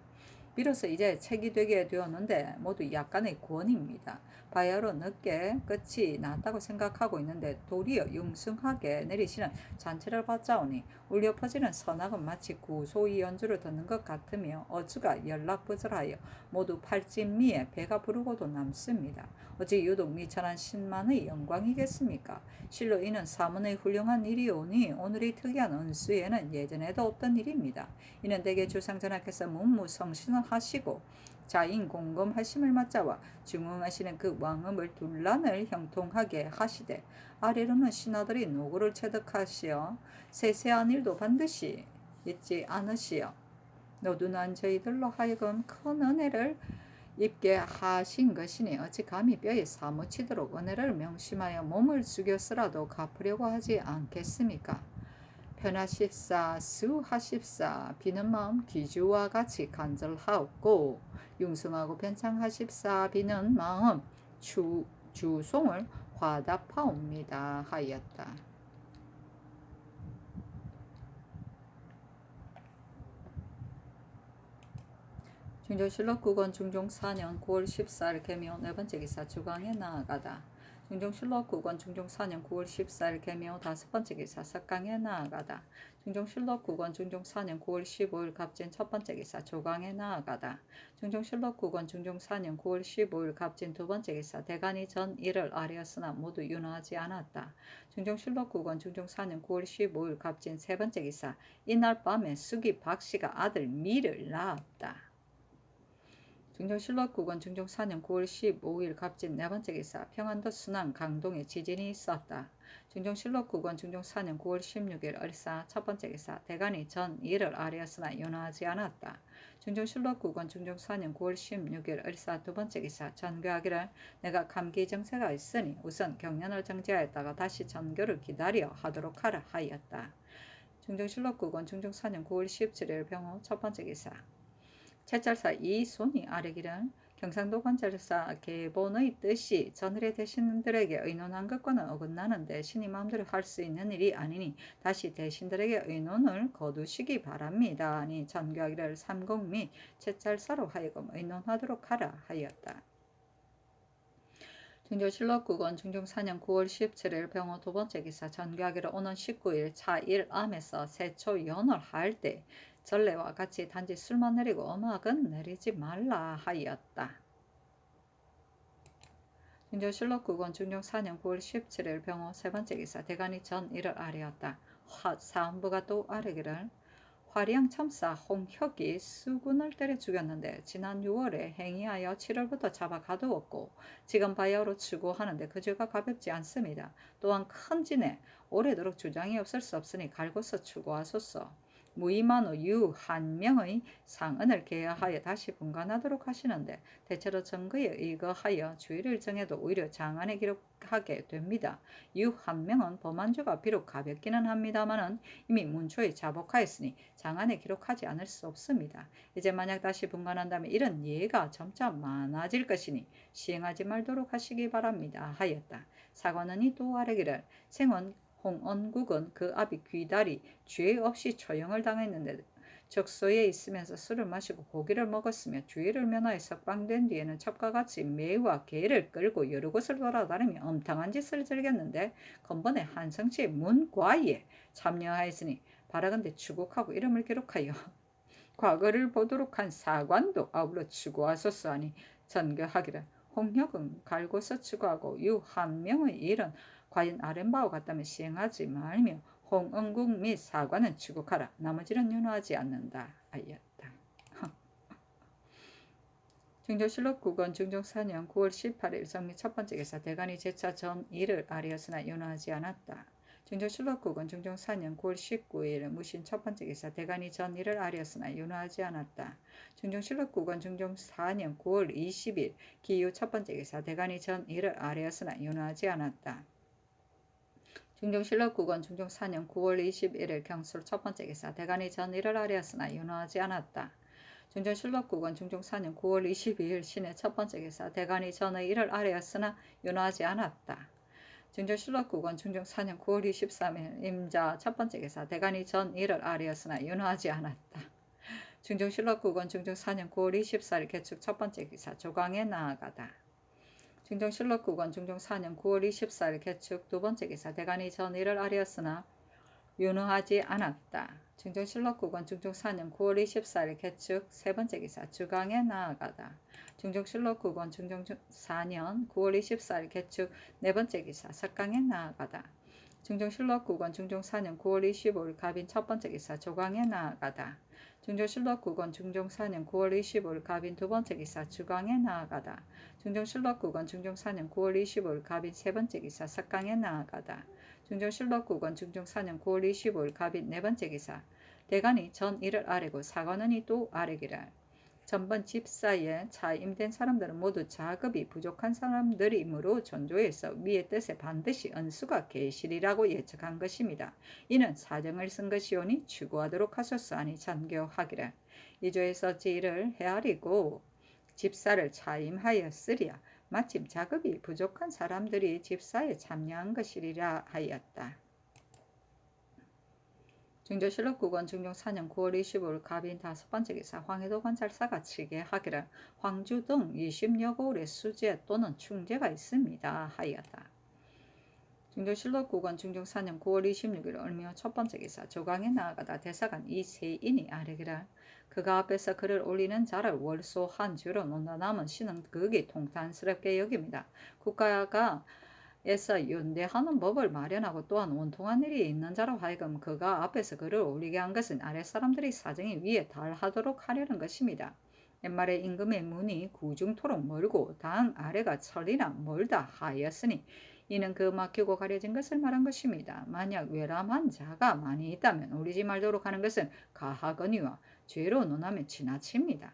비로소 이제 책이 되게 되었는데 모두 약간의 구원입니다. 바야흐로 늦게 끝이 났다고 생각하고 있는데 도리어 융숭하게 내리시는 잔치를 받자오니 울려 퍼지는 선악은 마치 구소의 연주를 듣는 것 같으며 어주가 연락부절하여 모두 팔진미에 배가 부르고도 남습니다. 어찌 유독 미천한 신만의 영광이겠습니까? 실로 이는 사문의 훌륭한 일이오니 오늘의 특이한 은수에는 예전에도 없던 일입니다. 이는 대개 주상전하께서 문무성신을 하시고 자인 공검하심을 맞자와 중흥하시는 그 왕음을 둘란을 형통하게 하시되 아래로는 신하들이 노고를 체득하시어 세세한 일도 반드시 잊지 않으시어 노둔한 저희들로 하여금 큰 은혜를 입게 하신 것이니 어찌 감히 뼈에 사무치도록 은혜를 명심하여 몸을 죽였으라도 갚으려고 하지 않겠습니까? 편하십사 수하십사 비는 마음 기주와 같이 간절하옵고 융성하고 변창하십사 비는 마음 주송을 화답하옵니다 하였다. 중조실록 9권 중종 4년 9월 14일 개묘 네 번째 기사 주강에 나아가다. 중종실록 9권 중종 4년 9월 14일 개묘 다섯 번째 기사 석강에 나아가다. 중종실록 9권 중종 4년 9월 15일 갑진 첫 번째 기사 조강에 나아가다. 중종실록 9권 중종 4년 9월 15일 갑진 두 번째 기사 대간이 전 일을 아뢰었으나 모두 윤허하지 않았다. 중종실록 9권 중종 4년 9월 15일 갑진 세 번째 기사 이날 밤에 숙이 박씨가 아들 미를 낳았다. 중종실록 9권 중종 4년 9월 15일 갑진 네 번째 기사 평안도 순안 강동에 지진이 있었다. 중종실록 9권 중종 4년 9월 16일 을사 첫 번째 기사 대간이 전 일을 아뢰었으나 윤허하지 않았다. 중종실록 9권 중종 4년 9월 16일 을사 두 번째 기사 전교하기를 내가 감기 증세가 있으니 우선 경련을 정지하였다가 다시 전교를 기다려 하도록 하라 하였다. 중종실록 9권 중종 4년 9월 17일 병호 첫 번째 기사 채찰사 이손이 아뢰기를 경상도 관찰사 계본의 뜻이 전일의 대신들에게 의논한 것과는 어긋나는데 신이 마음대로 할 수 있는 일이 아니니 다시 대신들에게 의논을 거두시기 바랍니다. 아니 전교하기를 삼공 및 채찰사로 하여금 의논하도록 하라 하였다. 중조실록 9권 중종 4년 9월 17일 병호 두 번째 기사 전교하기를 오는 19일 차일암에서 세초 연을 할 때 전례와 같이 단지 술만 내리고 음악은 내리지 말라 하였다. 중조실록 9권 중종 4년 9월 17일 병호 세 번째 기사 대간이 전 일을 아뢰었다. 사헌부가 또 아뢰기를 화량 참사 홍혁이 수군을 때려 죽였는데 지난 6월에 행위하여 7월부터 잡아 가두었고 지금 바야흐로 추구하는데 그 죄가 가볍지 않습니다. 또한 큰 진에 오래도록 주장이 없을 수 없으니 갈고서 추구하소서. 무이만우 유 한 명의 상은을 계하여 다시 분간하도록 하시는데 대체로 증거에 의거하여 주의를 정해도 오히려 장안에 기록하게 됩니다. 유 한 명은 범한죄가 비록 가볍기는 합니다마는 이미 문초에 자복하였으니 장안에 기록하지 않을 수 없습니다. 이제 만약 다시 분간한다면 이런 예가 점차 많아질 것이니 시행하지 말도록 하시기 바랍니다 하였다. 사관원이 또 아뢰기를 생원 홍언국은 그 아비 귀달이 죄 없이 처형을 당했는데 적소에 있으면서 술을 마시고 고기를 먹었으며 주의를 면하여 석방된 뒤에는 첩과 같이 매와 개를 끌고 여러 곳을 돌아다니며 엄탕한 짓을 즐겼는데 건번에 한성치의 문과에 참여하였으니 바라건대 추국하고 이름을 기록하여 과거를 보도록 한 사관도 아울러 추구하소서 하니 전교하기를 홍혁은 갈고서 추구하고 유 한 명의 일은 과연 아랫바와 같다면 시행하지 말며 홍은국 및 사관은 추국하라. 나머지는 윤호하지 않는다 하였다. 중조실록 9권 중종 4년 9월 18일 성미 첫 번째 기사 대간이 제차 전 일을 아뢰었으나 윤호하지 않았다. 중종실록국은 중종 4년 9월 19일 무신 첫 번째 기사 대간이 전 일을 아뢰었으나 윤호하지 않았다. 중종실록국은 중종 4년 9월 20일 기유 첫 번째 기사 대간이 전 일을 아뢰었으나 윤호하지 않았다. 중종실록국은 중종 4년 9월 21일 경술 첫 번째 기사 대간이 전 일을 아뢰었으나 윤호하지 않았다. 중종실록국은 중종 4년 9월 22일 신의 첫 번째 기사 대간이 전의 일을 아뢰었으나 윤호하지 않았다. 중종실록국은 중종 4년 9월 23일 임자 첫 번째 기사 대간이 전 일을 아뢰었으나 윤호하지 않았다. 중종실록국은 중종 4년 9월 24일 개축 첫 번째 기사 조강에 나아가다. 중종실록국은 중종 4년 9월 24일 개축 두 번째 기사 대간이 전 일을 아뢰었으나 윤호하지 않았다. 중종실록국은 중종 4년 9월 24일 개축 세 번째 기사 주강에 나아가다. 중종실록국은 중종 4년 9월 24일 개축 네 번째 기사 석강에 나아가다. 중종실록국은 중종 4년 9월 25일 갑인 첫 번째 기사 조강에 나아가다. 중종실록국은 중종 4년 9월 25일 갑인 두 번째 기사 주강에 나아가다. 중종실록국은 중종 4년 9월 25일 갑인 세 번째 기사 석강에 나아가다. 중종실록국은 중종 4년 9월 25일 갑인 네 번째 기사 대간이 전 일을 아뢰고 사관원이 또 아뢰기를 전번 집사에 차임된 사람들은 모두 자급이 부족한 사람들이므로 전조에서 위의 뜻에 반드시 은수가 계시리라고 예측한 것입니다. 이는 사정을 쓴 것이오니 추구하도록 하소서 하니 잔교하기를 이조에서 지를 헤아리고 집사를 차임하였으리야 마침 자급이 부족한 사람들이 집사에 참여한 것이리라 하였다. 중조실록국은 중종 4년 9월 25일 갑인 다섯 번째 기사 황해도 관찰사가 칠게 하기를 황주 등 20여 고을의 수재 또는 충재가 있습니다 하였다. 중조실록국은 중종 4년 9월 26일 을묘 첫 번째 기사 조강에 나아가다 대사관 이세인이 아뢰기를 그가 앞에서 글을 올리는 자를 월소한 주로 논다남은 신은 극이 통탄스럽게 여깁니다. 국가가 에서 연대하는 법을 마련하고 또한 원통한 일이 있는 자로 하여금 그가 앞에서 글을 올리게 한 것은 아랫사람들이 사정이 위에 달하도록 하려는 것입니다. 옛말에 임금의 문이 구중토록 멀고 당 아래가 천리나 멀다 하였으니 이는 그 막히고 가려진 것을 말한 것입니다. 만약 외람한 자가 많이 있다면 올리지 말도록 하는 것은 가하거니와 죄로 논하면 지나칩니다.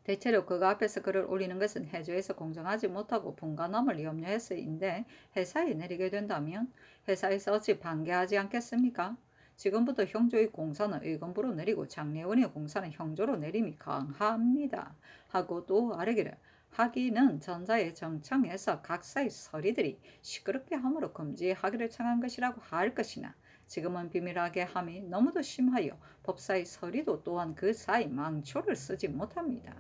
대체로 그가 앞에서 글을 올리는 것은 해조에서 공정하지 못하고 분간함을 염려해서인데 회사에 내리게 된다면 회사에서 어찌 반대하지 않겠습니까? 지금부터 형조의 공사는 의금부로 내리고 장례원의 공사는 형조로 내림이 강합니다. 하고 또 아뢰기를 하기는 전자의 정청에서 각사의 서리들이 시끄럽게 함으로 금지하기를 청한 것이라고 할 것이나 지금은 비밀하게 함이 너무도 심하여 법사의 서리도 또한 그 사이 망초를 쓰지 못합니다.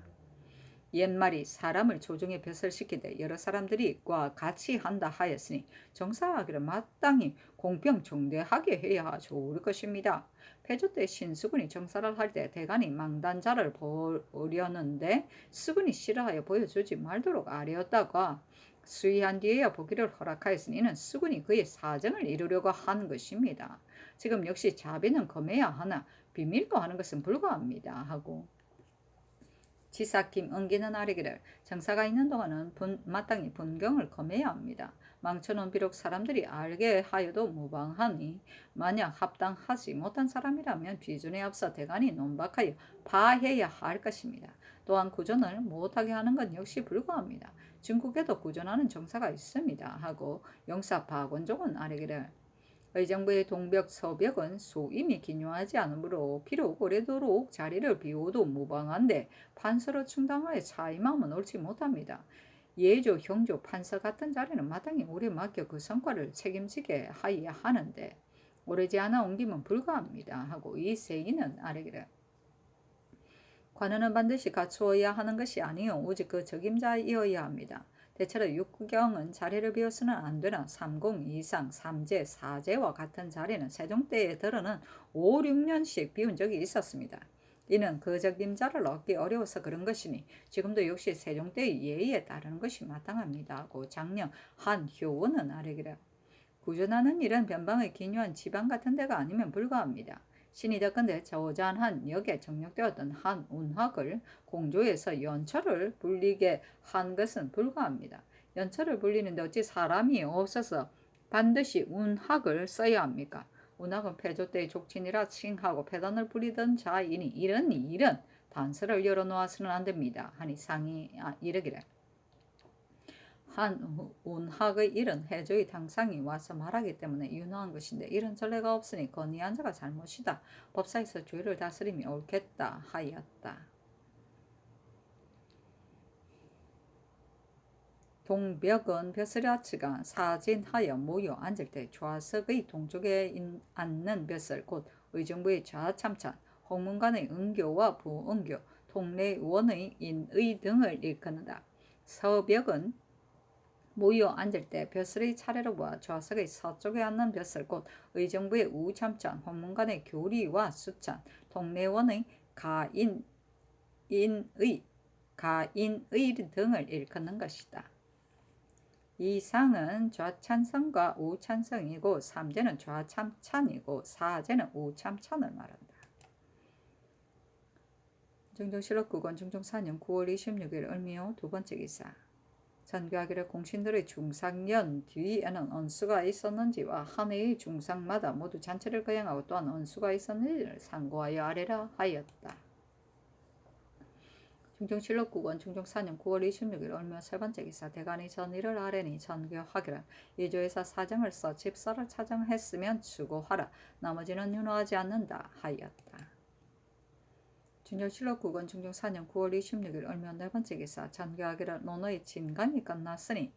옛말이 사람을 조중에 벼슬시키되 여러 사람들이 과 같이 한다 하였으니 정사하기를 마땅히 공평정대하게 해야 좋을 것입니다. 폐조 때 신수군이 정사를 할 때 대간이 망단자를 보려는데 수군이 싫어하여 보여주지 말도록 아뢰었다가 수의한 뒤에야 보기를 허락하였으니 이는 수군이 그의 사정을 이루려고 한 것입니다. 지금 역시 자비는 금해야 하나 비밀로 하는 것은 불가합니다 하고 지사 김은기는 아뢰기를 정사가 있는 동안은 마땅히 분경을 금해야 합니다. 망천은 비록 사람들이 알게 하여도 무방하니 만약 합당하지 못한 사람이라면 비준에 앞서 대간이 논박하여 파해야 할 것입니다. 또한 구전을 못하게 하는 건 역시 불가합니다. 중국에도 구전하는 정사가 있습니다 하고 영사 박원종은 아뢰기를 의정부의 동벽 서벽은 소임이 기묘하지 않으므로 비록 오래도록 자리를 비워도 무방한데 판서로 충당하여 차임하면 옳지 못합니다. 예조, 형조, 판서 같은 자리는 마땅히 오래 맡겨 그 성과를 책임지게 하여야 하는데 오래지 않아 옮기면 불가합니다 하고 이 세인은 아뢰기를 관원은 반드시 갖추어야 하는 것이 아니요 오직 그 적임자이어야 합니다. 대체로 육경은 자리를 비워서는 안 되나 30 이상 3제, 4제와 같은 자리는 세종 때에 들어는 5, 6년씩 비운 적이 있었습니다. 이는 그 적임자를 얻기 어려워서 그런 것이니 지금도 역시 세종 때의 예의에 따르는 것이 마땅합니다 하고 장령 한효원은 아뢰기를 구전하는 일은 변방의 기묘한 지방 같은 데가 아니면 불가합니다. 신이 덕건대 저잔한 역에 정력되었던 한 운학을 공조해서 연처를 불리게 한 것은 불가합니다. 연처를 불리는데 어찌 사람이 없어서 반드시 운학을 써야 합니까? 운학은 패조 때의 족친이라 칭하고 패단을 부리던 자이니 이런 일은 단서를 열어놓아서는 안 됩니다. 하니 상이 이르기를 한 운학의 일은 해조의 당상이 와서 말하기 때문에 윤허한 것인데 이런 전례가 없으니 건의한 자가 잘못이다. 법사에서 죄를 다스림이 옳겠다 하였다. 동벽은 벼슬아치가 사진하여 모여 앉을 때 좌석의 동쪽에 앉는 벼슬 곧 의정부의 좌참찬, 홍문관의 은교와 부은교, 통례원의 인의 등을 일컫는다. 서벽은 모여 앉을 때 벼슬의 차례로 보아 좌석의 서쪽에 앉는 벼슬 곧 의정부의 우참찬, 홍문관의 교리와 수찬, 통례원의 가인의 등을 일컫는 것이다. 이 상은 좌찬성과 우찬성이고 삼재는 좌참찬이고 사재는 우참찬을 말한다. 중종실록 9권 중종 4년 9월 26일 을미호 두 번째 기사. 전교하기를 공신들의 중상년 뒤에는 언수가 있었는지와 한 해의 중상마다 모두 잔치를 거행하고 또한 언수가 있었는지를 상고하여 아래라 하였다. 중종실록 9권 중종 4년 9월 26일 을묘 세 번째 기사. 대간이 전의를 아뢰니 전교하기를 이조에서 사정을 써 집사를 차정했으면 추고하라. 나머지는 윤호하지 않는다 하였다. 중종실록 9권 중종 4년 9월 26일 을묘 네 번째 기사. 전교하기를 논의 진간이 끝났으니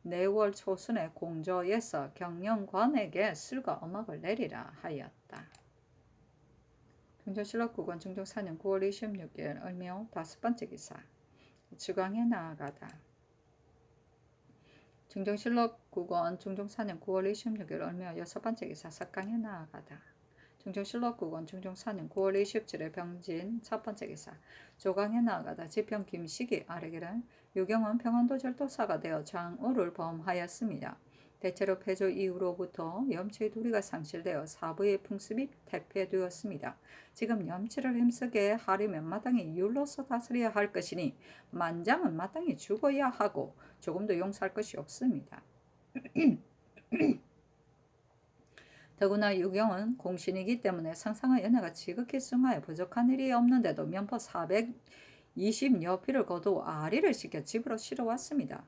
내월 초순에 공조에서 경영관에게 술과 음악을 내리라 하였다. 중종실록 9권 중종 4년 9월 26일 을묘 다섯 번째 기사. 주강에 나아가다. 중종실록 9권 중종 4년 9월 26일 을묘 여섯 번째 기사. 석강에 나아가다. 중종실록 9권 중종 4년 9월 27일 병진 첫 번째 기사. 조강에 나아가다. 지평 김식이 아뢰기를 유경은 평안도 절도사가 되어 장우를 범하였습니다. 대체로 패조 이후로부터 염치의 도리가 상실되어 사부의 풍습이 퇴폐되었습니다. 지금 염치를 힘쓰게 하려면 마땅히 율로서 다스려야 할 것이니 만장은 마땅히 죽어야 하고 조금도 용서할 것이 없습니다. 더구나 유경은 공신이기 때문에 상상의 연애가 지극히 숭하여 부족한 일이 없는데도 면포 420여 피를 거두 아리를 시켜 집으로 실어왔습니다.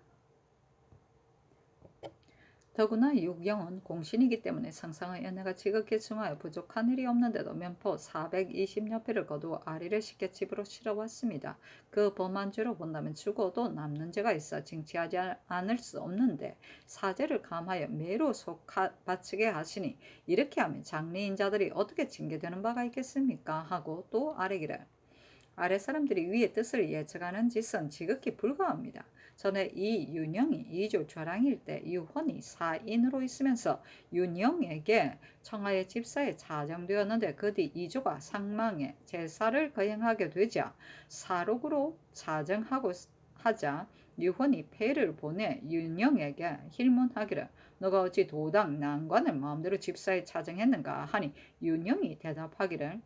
더구나 유경은 공신이기 때문에 상상의 연애가 지극히 숭하여 부족한 일이 없는데도 면포 420여 피를 거두어 아리를 시켜 집으로 실어왔습니다. 그 범한 죄로 본다면 죽어도 남는 죄가 있어 징치하지 않을 수 없는데 사죄를 감하여 매로 바치게 하시니 이렇게 하면 장리인자들이 어떻게 징계되는 바가 있겠습니까? 하고 또 아뢰기를 아래 사람들이 위의 뜻을 예측하는 짓은 지극히 불가합니다. 전에 이 윤영이 2조 좌랑일 때 유헌이 사인으로 있으면서 윤영에게 청하의 집사에 차정되었는데 그 뒤 2조가 상망에 제사를 거행하게 되자 사록으로 차정하고 하자 유헌이 패를 보내 윤영에게 힐문하기를 너가 어찌 도당 난관을 마음대로 집사에 차정했는가 하니 윤영이 대답하기를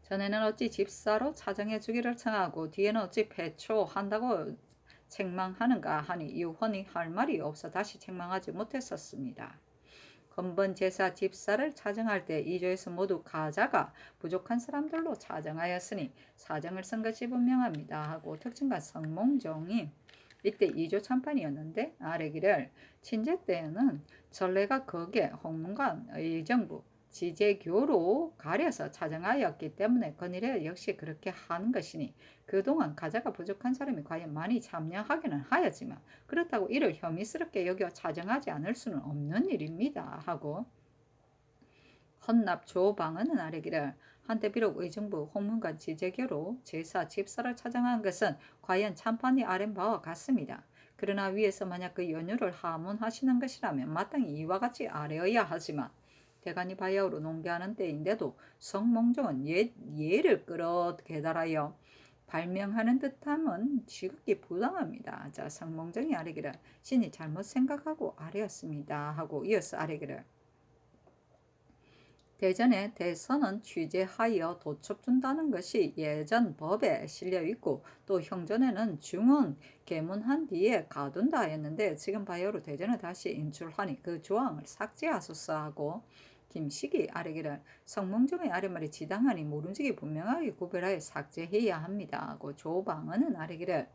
전에는 어찌 집사로 차정해 주기를 청하고 뒤에는 어찌 패초한다고 책망하는가 하니 유헌이 할 말이 없어 다시 책망하지 못했었습니다. 건번 제사 집사를 차정할 때 2조에서 모두 가자가 부족한 사람들로 차정하였으니 사정을 쓴 것이 분명합니다 하고 특징과 성몽정이 이때 2조 참판이었는데 아뢰기를 친제 때에는 전례가 거기에 홍문관 의정부 지제교로 가려서 차정하였기 때문에 건의를 역시 그렇게 하는 것이니 그동안 가자가 부족한 사람이 과연 많이 참여하기는 하였지만 그렇다고 이를 혐의스럽게 여겨 차정하지 않을 수는 없는 일입니다 하고 헌납 조방은은 아뢰기를 한때 비록 의정부 홍문관 지제교로 제사 집사를 차정한 것은 과연 참판이 아랜 바와 같습니다. 그러나 위에서 만약 그 연유를 하문하시는 것이라면 마땅히 이와 같이 아뢰어야 하지만 대간이 바야흐로 농계하는 때인데도 성몽정은 예를 끌어 계달하여 발명하는 듯함은 지극히 부당합니다. 자, 성몽정이 아뢰기를 신이 잘못 생각하고 아뢰었습니다 하고 이어서 아뢰기를 대전의 대선은 취재하여 도첩준다는 것이 예전 법에 실려 있고 또 형전에는 중은 계문한 뒤에 가둔다 했는데 지금 바야흐로 대전에 다시 인출하니 그 조항을 삭제하소서 하고 김식이 아래기를 성몽종의 아랫말이 지당하니 모른지기 분명하게 구별하여 삭제해야 합니다 하고 조방은은 아래기를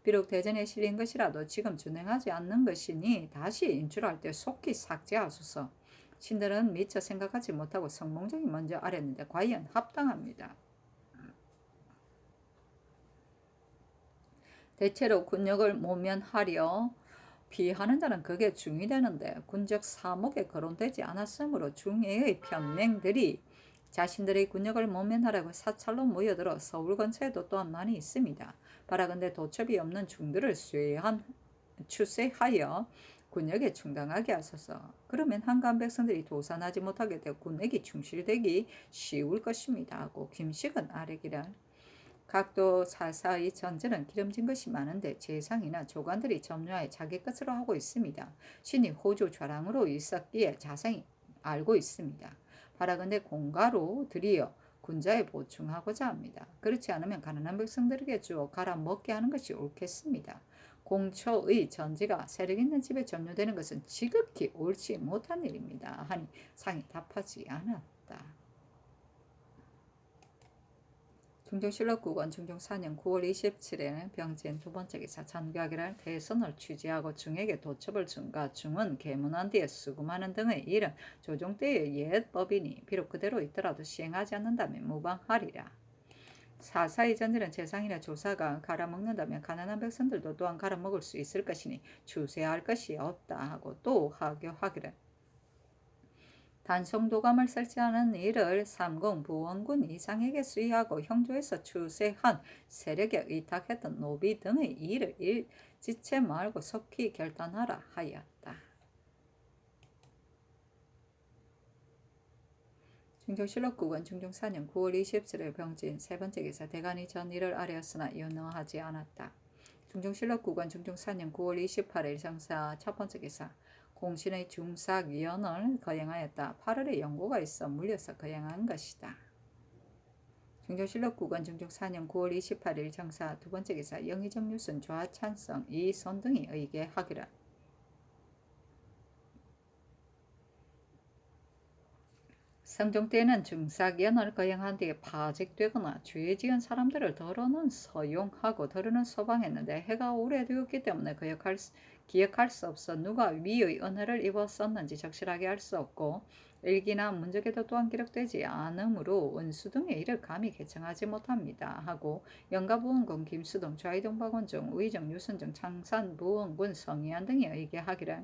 비록 대전에 실린 것이라도 지금 준행하지 않는 것이니 다시 인출할 때 속히 삭제하소서. 신들은 미처 생각하지 못하고 성몽종이 먼저 아랬는데 과연 합당합니다. 대체로 군역을 모면하려 피하는 자는 그게 중이 되는데 군적 사목에 거론되지 않았으므로 중에의 편맹들이 자신들의 군역을 모면하라고 사찰로 모여들어 서울 근처에도 또한 많이 있습니다. 바라건대 도첩이 없는 중들을 추세하여 군역에 충당하게 하소서. 그러면 한가한 백성들이 도산하지 못하게 되어 군역이 충실되기 쉬울 것입니다 하고 김식은 아뢰기를 각도 사사의 전제는 기름진 것이 많은데 재상이나 조관들이 점유하여 자기 것으로 하고 있습니다. 신이 호주 좌랑으로 있었기에 자세히 알고 있습니다. 바라건대 공가로 드리어 군자에 보충하고자 합니다. 그렇지 않으면 가난한 백성들에게 주어 갈아 먹게 하는 것이 옳겠습니다. 공초의 전지가 세력 있는 집에 점유되는 것은 지극히 옳지 못한 일입니다. 하니 상이 답하지 않았다. 중종실록 9권 중종 4년 9월 27일 병진 두 번째 기사 전교하기를 대선을 취지하고 중에게 도첩을 준가 중은 계문한 뒤에 수금하는 등의 일은 조종 때의 옛 법이니 비록 그대로 있더라도 시행하지 않는다면 무방하리라. 사사의 전제는 재상이나 조사가 갈아먹는다면 가난한 백성들도 또한 갈아먹을 수 있을 것이니 추세할 것이 없다 하고 또 하교하기를 단송도감을 설치하는 일을 삼공 부원군 이상에게 수의하고 형조에서 추세한 세력에 의탁했던 노비 등의 일을 일지체 말고 속히 결단하라 하였다. 중종실록 9권 중종 4년 9월 27일 병진 세 번째 기사 대간이 전 일을 아뢰었으나 윤허하지 않았다. 중종실록 9권 중종 4년 9월 28일 정사 첫 번째 기사 공신의 중삭위원을 거행하였다. 8월에 연고가 있어 물려서 거행한 것이다. 중종실록 9권 중종 4년 9월 28일 정사 두 번째 기사 영의정 유순 좌찬성 이손 등이 의계하기를 성종 때는 중삭위원을 거행한 뒤에 파직되거나 죄 지은 사람들을 덜어는 서용하고 덜어는 소방했는데 해가 오래되었기 때문에 기억할 수 없어 누가 위의 은혜를 입었었는지 적실하게 알 수 없고 일기나 문적에도 또한 기록되지 않으므로 은수 등의 일을 감히 개청하지 못합니다 하고 영가부원군 김수동 좌이동 박원종 의정 유순정 창산 부원군 성희안 등이 의계하기를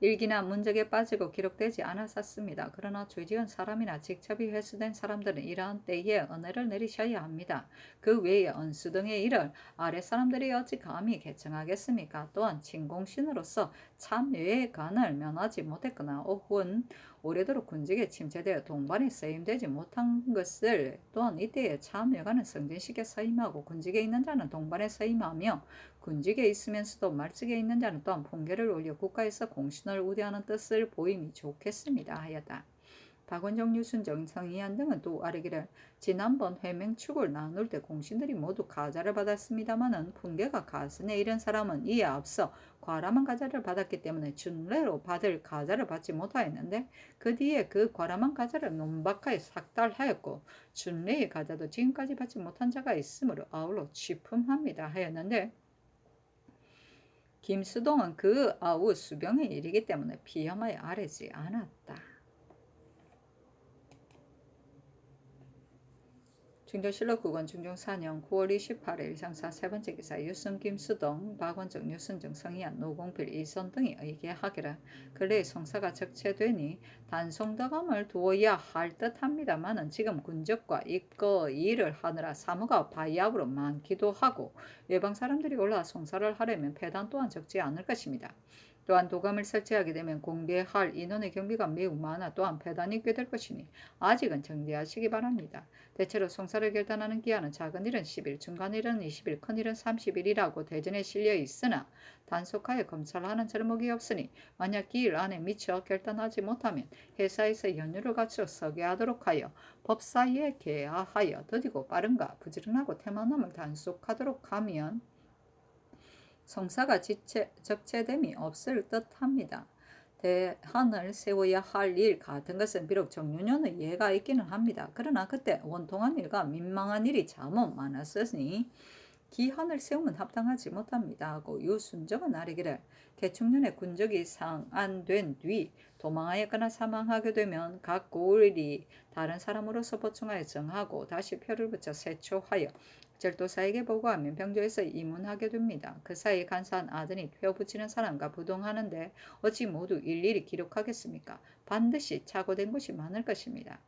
일기나 문적에 빠지고 기록되지 않았었습니다. 그러나 죄지은 사람이나 직접이 회수된 사람들은 이러한 때에 은혜를 내리셔야 합니다. 그 외에 은수 등의 일을 아래 사람들이 어찌 감히 개청하겠습니까? 또한 진공신으로서 참여의 간을 면하지 못했거나 혹은 오래도록 군직에 침체되어 동반에 서임되지 못한 것을 또한 이때에 참여관은 성진식에 서임하고 군직에 있는 자는 동반에 서임하며 군직에 있으면서도 말직에 있는 자는 또한 풍계를 올려 국가에서 공신을 우대하는 뜻을 보임이 좋겠습니다 하였다. 박원종, 유순정, 성희안 등은 또 아뢰기를 지난번 회맹축을 나눌 때 공신들이 모두 가자를 받았습니다마는 풍계가 가슴에 이른 사람은 이에 앞서 과람한 가자를 받았기 때문에 준례로 받을 가자를 받지 못하였는데 그 뒤에 그 과람한 가자를 논박하여 삭달하였고 준례의 가자도 지금까지 받지 못한 자가 있으므로 아울러 취품합니다 하였는데 김수동은 그 아우 수병의 일이기 때문에 비염하여 아뢰지 않았다. 중종실록 9권 중종 4년 9월 28일 상사 세 번째 기사 유승 김수동 박원정 유순정 성희안 노공필 이선 등이 의계하기를 근래에 성사가 적체되니 단송덕감을 두어야 할 듯합니다마는 지금 군적과 입거 일을 하느라 사무가 바야흐로 많기도 하고 외방 사람들이 올라 송사를 하려면 폐단 또한 적지 않을 것입니다. 또한 도감을 설치하게 되면 공개할 인원의 경비가 매우 많아 또한 배단이 꽤 될 것이니 아직은 정리하시기 바랍니다. 대체로 송사를 결단하는 기한은 작은 일은 10일, 중간 일은 20일, 큰 일은 30일이라고 대전에 실려 있으나 단속하여 검찰하는 절목이 없으니 만약 기일 안에 미처 결단하지 못하면 회사에서 연휴를 갖춰 서게 하도록 하여 법사위에 개하하여 더디고 빠른가 부지런하고 태만함을 단속하도록 하면 성사가 적체됨이 없을 듯합니다. 대한을 세워야 할 일 같은 것은 비록 정유년의 예가 있기는 합니다. 그러나 그때 원통한 일과 민망한 일이 잠옷 많았으니 기한을 세우면 합당하지 못합니다 하고 유순정은 아뢰기를 개축년에 군적이 상안된 뒤 도망하였거나 사망하게 되면 각 고을이 다른 사람으로서 보충하여 정하고 다시 표를 붙여 세초하여 절도사에게 보고하면 병조에서 이문하게 됩니다. 그 사이 간사한 아들이 표 붙이는 사람과 부동하는데 어찌 모두 일일이 기록하겠습니까? 반드시 착오된 것이 많을 것입니다.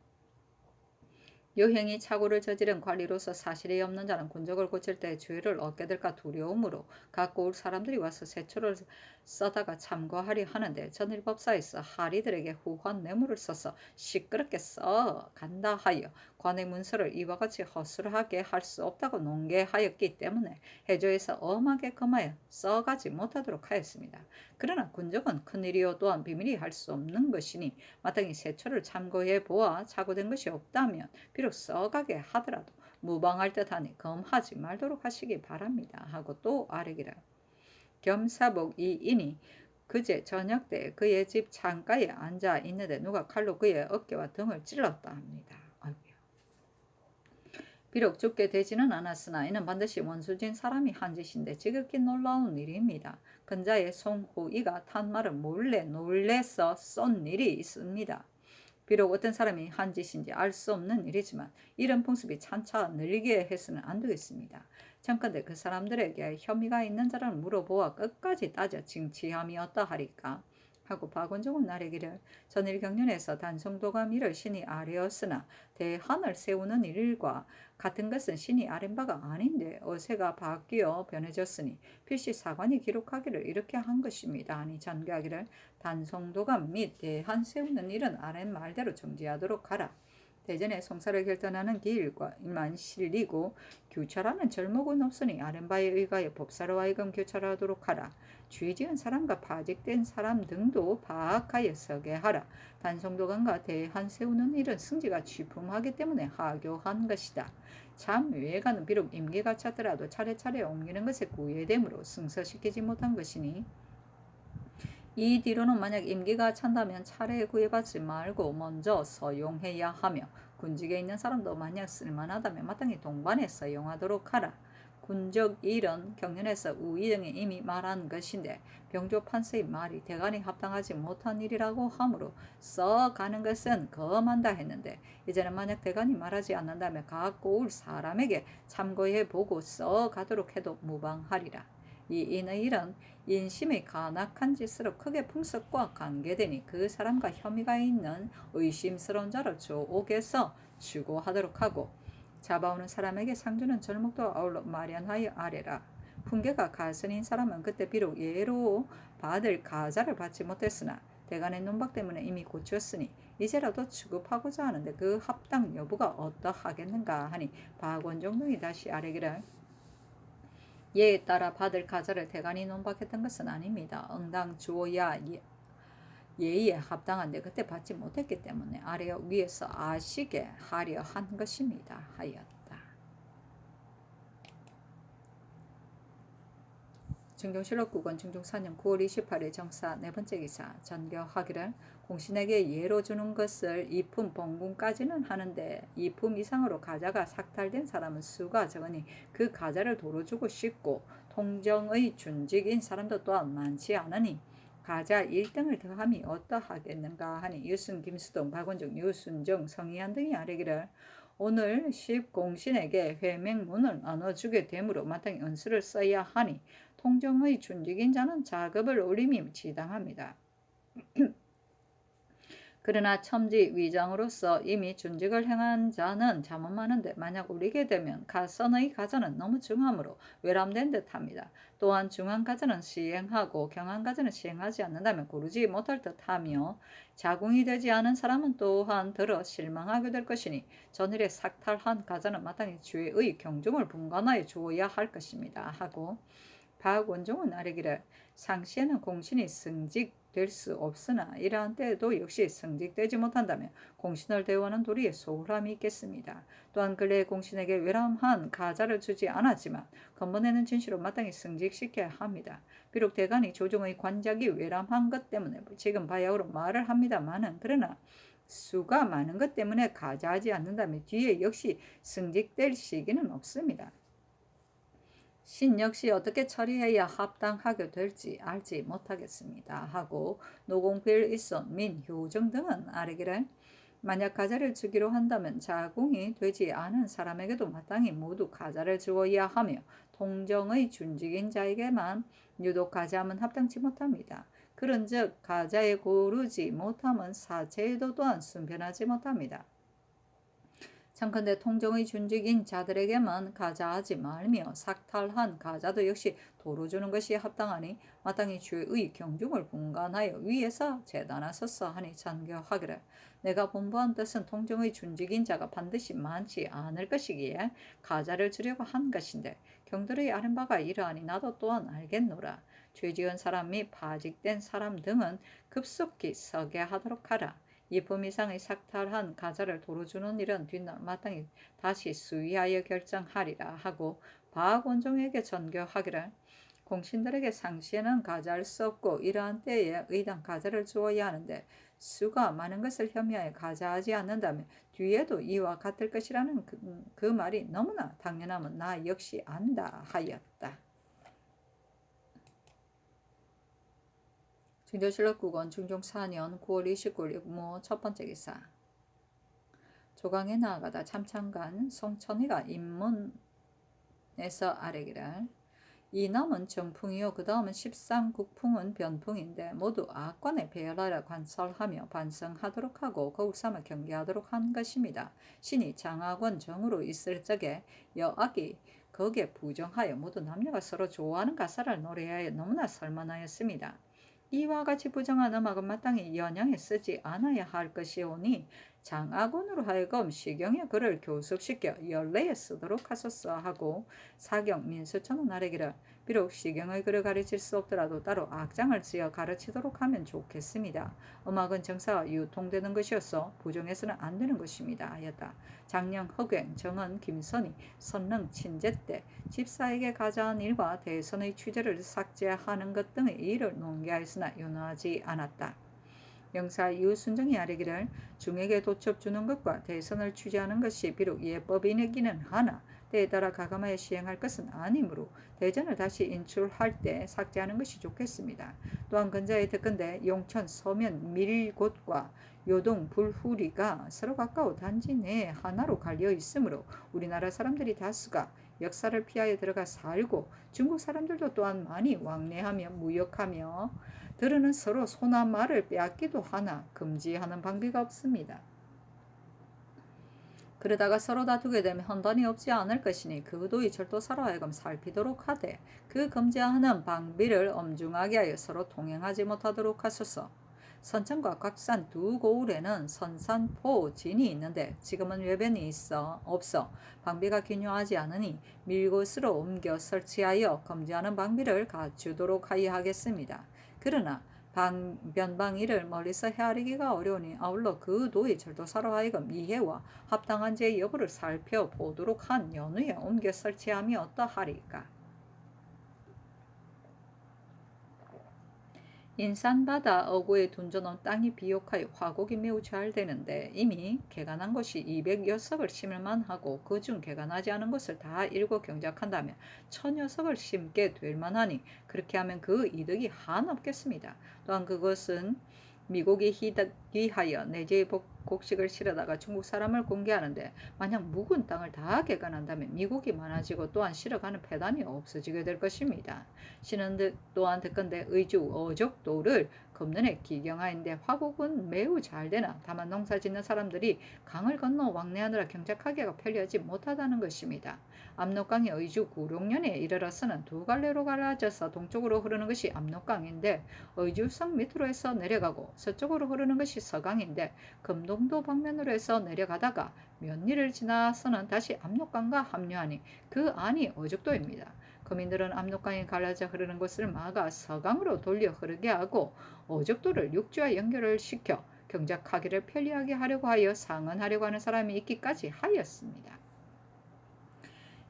요행이 착오를 저지른 관리로서 사실이 없는 자는 군적을 고칠 때 죄를 얻게 될까 두려움으로 갖고 올 사람들이 와서 세초를 써다가 참고하려 하는데 전일법사에서 하리들에게 후한 뇌물을 써서 시끄럽게 써 간다 하여 관의 문서를 이와 같이 허술하게 할 수 없다고 논계하였기 때문에 해조에서 엄하게 금하여 써가지 못하도록 하였습니다. 그러나 군적은 큰일이요 또한 비밀이 할 수 없는 것이니 마땅히 세초를 참고해 보아 착오된 것이 없다면 비록 써가게 하더라도 무방할 듯하니 검하지 말도록 하시기 바랍니다 하고 또 아뢰기를 겸사복 이인이 그제 저녁 때 그의 집 창가에 앉아 있는데 누가 칼로 그의 어깨와 등을 찔렀다 합니다. 아이고야. 비록 죽게 되지는 않았으나 이는 반드시 원수진 사람이 한 짓인데 지극히 놀라운 일입니다. 근자의 송호이가 탄 말을 몰래 놀래서 쏜 일이 있습니다. 비록 어떤 사람이 한 짓인지 알 수 없는 일이지만 이런 풍습이 찬차 늘게 해서는 안 되겠습니다. 청컨대 그 사람들에게 혐의가 있는 자를 물어보아 끝까지 따져 징치함이 어떠하리까 하고 박원종은 나래기를 전일 경륜에서 단성도감 일을 신이 아뢰었으나 대한을 세우는 일과 같은 것은 신이 아랜 바가 아닌데 어세가 바뀌어 변해졌으니 필시 사관이 기록하기를 이렇게 한 것입니다. 아니 전개하기를 단성도감 및 대한 세우는 일은 아랜 말대로 정지하도록 하라. 대전에 송사를 결단하는 기일만 실리고 규찰하는 절목은 없으니 아랜 바에 의하여 법사로 하여금 규찰하도록 하라. 죄지은 사람과 파직된 사람 등도 파악하여 서게 하라. 단성도감과 대한 세우는 일은 승지가 취품하기 때문에 하교한 것이다. 참 외가는 비록 임기가 찼더라도 차례차례 옮기는 것에 구애됨으로 승서시키지 못한 것이니 이 뒤로는 만약 임기가 찬다면 차례에 구애받지 말고 먼저 서용해야 하며 군직에 있는 사람도 만약 쓸만하다면 마땅히 동반해 서용하도록 하라. 군적 일은 경륜에서 우의정이 이미 말한 것인데 병조 판서의 말이 대간이 합당하지 못한 일이라고 하므로 써가는 것은 검한다 했는데 이제는 만약 대간이 말하지 않는다면 갖고 올 사람에게 참고해 보고 써가도록 해도 무방하리라. 이 인의 일은 인심이 간악한 짓으로 크게 풍습과 관계되니 그 사람과 혐의가 있는 의심스러운 자를 조옥에서 추고하도록 하고 잡아오는 사람에게 상주는 절목도 아울러 마련하여 아뢰라. 풍계가 가선인 사람은 그때 비록 예로 받을 가자를 받지 못했으나 대간의 논박 때문에 이미 고쳤으니 이제라도 취급하고자 하는데 그 합당 여부가 어떠하겠는가 하니 박원종 등이 다시 아뢰기를 예에 따라 받을 가자를 대간이 논박했던 것은 아닙니다. 응당 주어야 예의에 합당한데 그때 받지 못했기 때문에 아래 위에서 아시게 하려 한 것입니다. 하였다. 중종실록국은 중종 4년 9월 28일 정사 네 번째 기사 전교하기를 공신에게 예로 주는 것을 이품 봉군까지는 하는데 이품 이상으로 가자가 삭탈된 사람은 수가 적으니 그 가자를 도로 주고 싶고 통정의 준직인 사람도 또한 많지 않으니 가자 1등을 더함이 어떠하겠는가 하니 유순, 김수동, 박원종, 유순정, 성희안 등이 아뢰기를 오늘 10공신에게 회맹문을 나눠주게 되므로 마땅히 은수를 써야 하니 통정의 준직인 자는 자급을 올림이 지당합니다. 그러나 첨지 위장으로서 이미 준직을 행한 자는 잠은 많은데 만약 울리게 되면 가선의 가자는 너무 중함으로 외람된 듯합니다. 또한 중한 가자는 시행하고 경한 가자는 시행하지 않는다면 고르지 못할 듯하며 자궁이 되지 않은 사람은 또한 들어 실망하게 될 것이니 전일에 삭탈한 가자는 마땅히 죄의 경중을 분간하여 주어야 할 것입니다. 하고 박원종은 아뢰기를 상시에는 공신이 승직될 수 없으나 이러한 때에도 역시 승직되지 못한다면 공신을 대우하는 도리에 소홀함이 있겠습니다. 또한 근래에 공신에게 외람한 가자를 주지 않았지만 건번에는 진실로 마땅히 승직시켜야 합니다. 비록 대간이 조정의 관작이 외람한 것 때문에 지금 바야흐로 말을 합니다마는 그러나 수가 많은 것 때문에 가자하지 않는다면 뒤에 역시 승직될 시기는 없습니다. 신 역시 어떻게 처리해야 합당하게 될지 알지 못하겠습니다. 하고 노공필, 일손, 민, 효정 등은 아뢰기를 만약 가자를 주기로 한다면 자궁이 되지 않은 사람에게도 마땅히 모두 가자를 주어야 하며 통정의 준직인 자에게만 유독 가자함은 합당치 못합니다. 그런즉 가자에 고르지 못함은 사체에도 또한 순변하지 못합니다. 참컨대 통정의 준직인 자들에게만 가자하지 말며 삭탈한 가자도 역시 도로 주는 것이 합당하니 마땅히 죄의 경중을 분간하여 위에서 재단하소서 하니 찬교하기를 내가 본부한 뜻은 통정의 준직인 자가 반드시 많지 않을 것이기에 가자를 주려고 한 것인데 경들의 아는 바가 이러하니 나도 또한 알겠노라. 죄 지은 사람 및 파직된 사람 등은 급속히 서게 하도록 하라. 이품 이상의 삭탈한 가자를 도로 주는 일은 뒷날 마땅히 다시 수의하여 결정하리라 하고 박원종에게 전교하기를 공신들에게 상시에는 가자할 수 없고 이러한 때에 의당 가자를 주어야 하는데 수가 많은 것을 혐의하여 가자하지 않는다면 뒤에도 이와 같을 것이라는 그 말이 너무나 당연함은 나 역시 안다 하였다. 진도실록 9권 중종 4년 9월 29일 육모 첫 번째 기사. 조강에 나아가다 참창간 송천희가 입문에서 아뢰기를 이 남은 정풍이요 그 다음은 십상국풍은 변풍인데 모두 악관에 배열하여 관설하며 반성하도록 하고 거울 삼아 경계하도록 한 것입니다. 신이 장악원 정으로 있을 적에 여악이 거기에 부정하여 모두 남녀가 서로 좋아하는 가사를 노래하여 너무나 설만하였습니다. 이와 같이 부정한 음악은 마땅히 연양에 쓰지 않아야 할 것이오니 장악원으로 하여금 시경에 그를 교습시켜 연례에 쓰도록 하소서 하고 사경 민수천은 아뢰기를 비록 시경의 글을 가르칠 수 없더라도 따로 악장을 지어 가르치도록 하면 좋겠습니다. 음악은 정사가 유통되는 것이어서 부정해서는 안 되는 것입니다. 하였다. 장령 허갱 정은 김선희 선릉 친제 때 집사에게 가자한 일과 대선의 취재를 삭제하는 것 등의 일을 논개하였으나 윤허하지 않았다. 영사 유순정이 아뢰기를 중에게 도첩 주는 것과 대선을 취재하는 것이 비록 예법이기는 하나 때에 따라 가감하여 시행할 것은 아니므로 대전을 다시 인출할 때 삭제하는 것이 좋겠습니다. 또한 근자에 듣건대 용천 서면 밀곳과 요동 불후리가 서로 가까워 단지 내에 하나로 갈려 있으므로 우리나라 사람들이 다수가 역사를 피하여 들어가 살고 중국 사람들도 또한 많이 왕래하며 무역하며 들으는 서로 소나 말을 빼앗기도 하나 금지하는 방비가 없습니다. 그러다가 서로 다투게 되면 헌단이 없지 않을 것이니 그 도의 절도사로 하여금 살피도록 하되 그 금지하는 방비를 엄중하게 하여 서로 통행하지 못하도록 하소서. 선천과 곽산 두 고을에는 선산포 진이 있는데 지금은 외변이 없어 방비가 기묘하지 않으니 밀곳으로 옮겨 설치하여 금지하는 방비를 갖추도록 하여 하겠습니다. 그러나 변방일을 멀리서 헤아리기가 어려우니 아울러 그 도의 절도사로 하여금 이해와 합당한지의 여부를 살펴보도록 한 연후에 옮겨 설치함이 어떠하리까. 인산바다 어구에 둔져놓은 땅이 비옥하여 화곡이 매우 잘 되는데 이미 개간한 곳이 200여석을 심을만 하고 그중 개간하지 않은 것을 다 일고 경작한다면 1000여석을 심게 될 만하니 그렇게 하면 그 이득이 한없겠습니다. 또한 그것은 미국이 희하여 내재의 곡식을 실어다가 중국 사람을 공개하는데 만약 묵은 땅을 다 개간한다면 미국이 많아지고 또한 실어가는 패단이 없어지게 될 것입니다. 신은 또한 듣건대 의주 어족도를 금년에 기경하인데 화곡은 매우 잘 되나 다만 농사 짓는 사람들이 강을 건너 왕래하느라 경작하기가 편리하지 못하다는 것입니다. 압록강이 의주 9, 6년에 이르러서는 두 갈래로 갈라져서 동쪽으로 흐르는 것이 압록강인데 의주성 밑으로 해서 내려가고 서쪽으로 흐르는 것이 서강인데 금동도 방면으로 해서 내려가다가 면리를 지나서는 다시 압록강과 합류하니 그 안이 어족도입니다. 거민들은 압록강이 갈라져 흐르는 곳을 막아 서강으로 돌려 흐르게 하고 어족도를 육지와 연결을 시켜 경작하기를 편리하게 하려고 하여 상언하려고 하는 사람이 있기까지 하였습니다.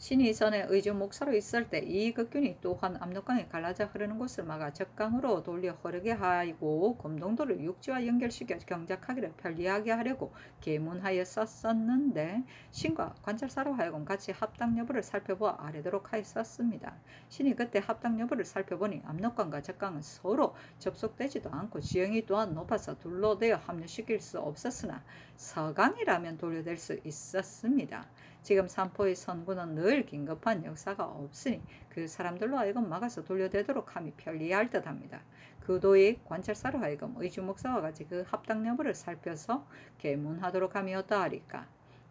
신이 전에 의주 목사로 있을 때 이극균이 또한 압록강이 갈라져 흐르는 곳을 막아 적강으로 돌려 흐르게 하고 금동도를 육지와 연결시켜 경작하기를 편리하게 하려고 계문하였었는데 신과 관찰사로 하여금 같이 합당 여부를 살펴보아 아래도록 하였었습니다. 신이 그때 합당 여부를 살펴보니 압록강과 적강은 서로 접속되지도 않고 지형이 또한 높아서 둘로 되어 합류시킬 수 없었으나 서강이라면 돌려댈 수 있었습니다. 지금 삼포의 선구는 늘 긴급한 역사가 없으니 그 사람들로 하여금 막아서 돌려대도록 함이 편리할 듯합니다. 그 도의 관찰사로 하여금 의주 목사와 같이 그 합당 여부를 살펴서 계문하도록 함이 어떠하리까.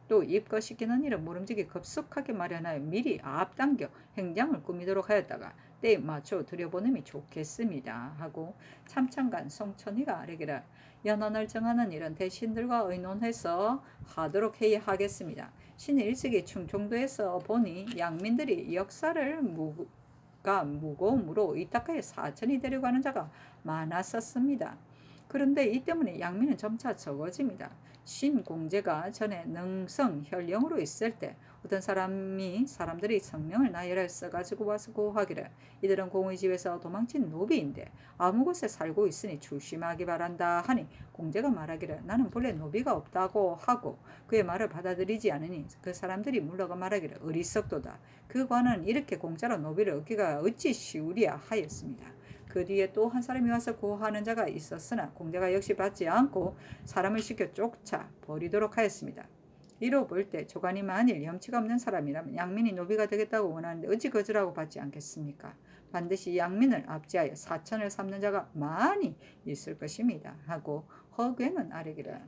또 입거시키는 일은 모름지기 급속하게 마련하여 미리 앞당겨 행장을 꾸미도록 하였다가 때에 맞춰 들여보냄이 좋겠습니다 하고 참찬간 송천희가 아뢰기를 연언을 정하는 일은 대신들과 의논해서 하도록 해야 하겠습니다. 신의 일찍이 충청도에서 보니 양민들이 역사를 무거움으로 이따가에 사천이 데려가는 자가 많았었습니다. 그런데 이 때문에 양민은 점차 적어집니다. 신공제가 전에 능성 현령으로 있을 때 어떤 사람들이 성명을 나열해 써가지고 와서 고하기를 이들은 공의 집에서 도망친 노비인데 아무 곳에 살고 있으니 조심하기 바란다 하니 공제가 말하기를 나는 본래 노비가 없다고 하고 그의 말을 받아들이지 않으니 그 사람들이 물러가 말하기를 어리석도다. 그 관은 이렇게 공짜로 노비를 얻기가 어찌 쉬우리야 하였습니다. 그 뒤에 또 한 사람이 와서 고하는 자가 있었으나 공자가 역시 받지 않고 사람을 시켜 쫓아 버리도록 하였습니다. 이로 볼 때 조간이 만일 염치가 없는 사람이라면 양민이 노비가 되겠다고 원하는데 어찌 거절하고 받지 않겠습니까? 반드시 양민을 압제하여 사천을 삼는 자가 많이 있을 것입니다. 하고 허경은 아뢰기를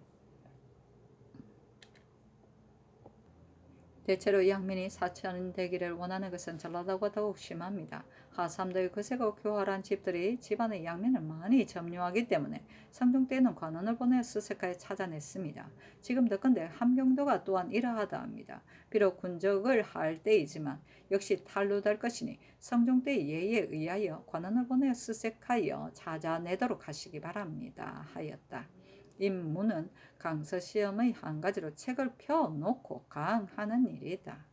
대체로 양민이 사천 되기를 원하는 것은 전라도가 더욱 심합니다. 하삼도의 거세고 교활한 집들이 집안의 양민을 많이 점유하기 때문에 성종 때에는 관원을 보내 수색하여 찾아냈습니다. 지금 더건대 함경도가 또한 이러하다 합니다. 비록 군적을 할 때이지만 역시 탈루될 것이니 성종 때의 예에 의하여 관원을 보내 수색하여 찾아내도록 하시기 바랍니다. 하였다. 임무는 강서시험의 한 가지로 책을 펴놓고 강하는 일이다.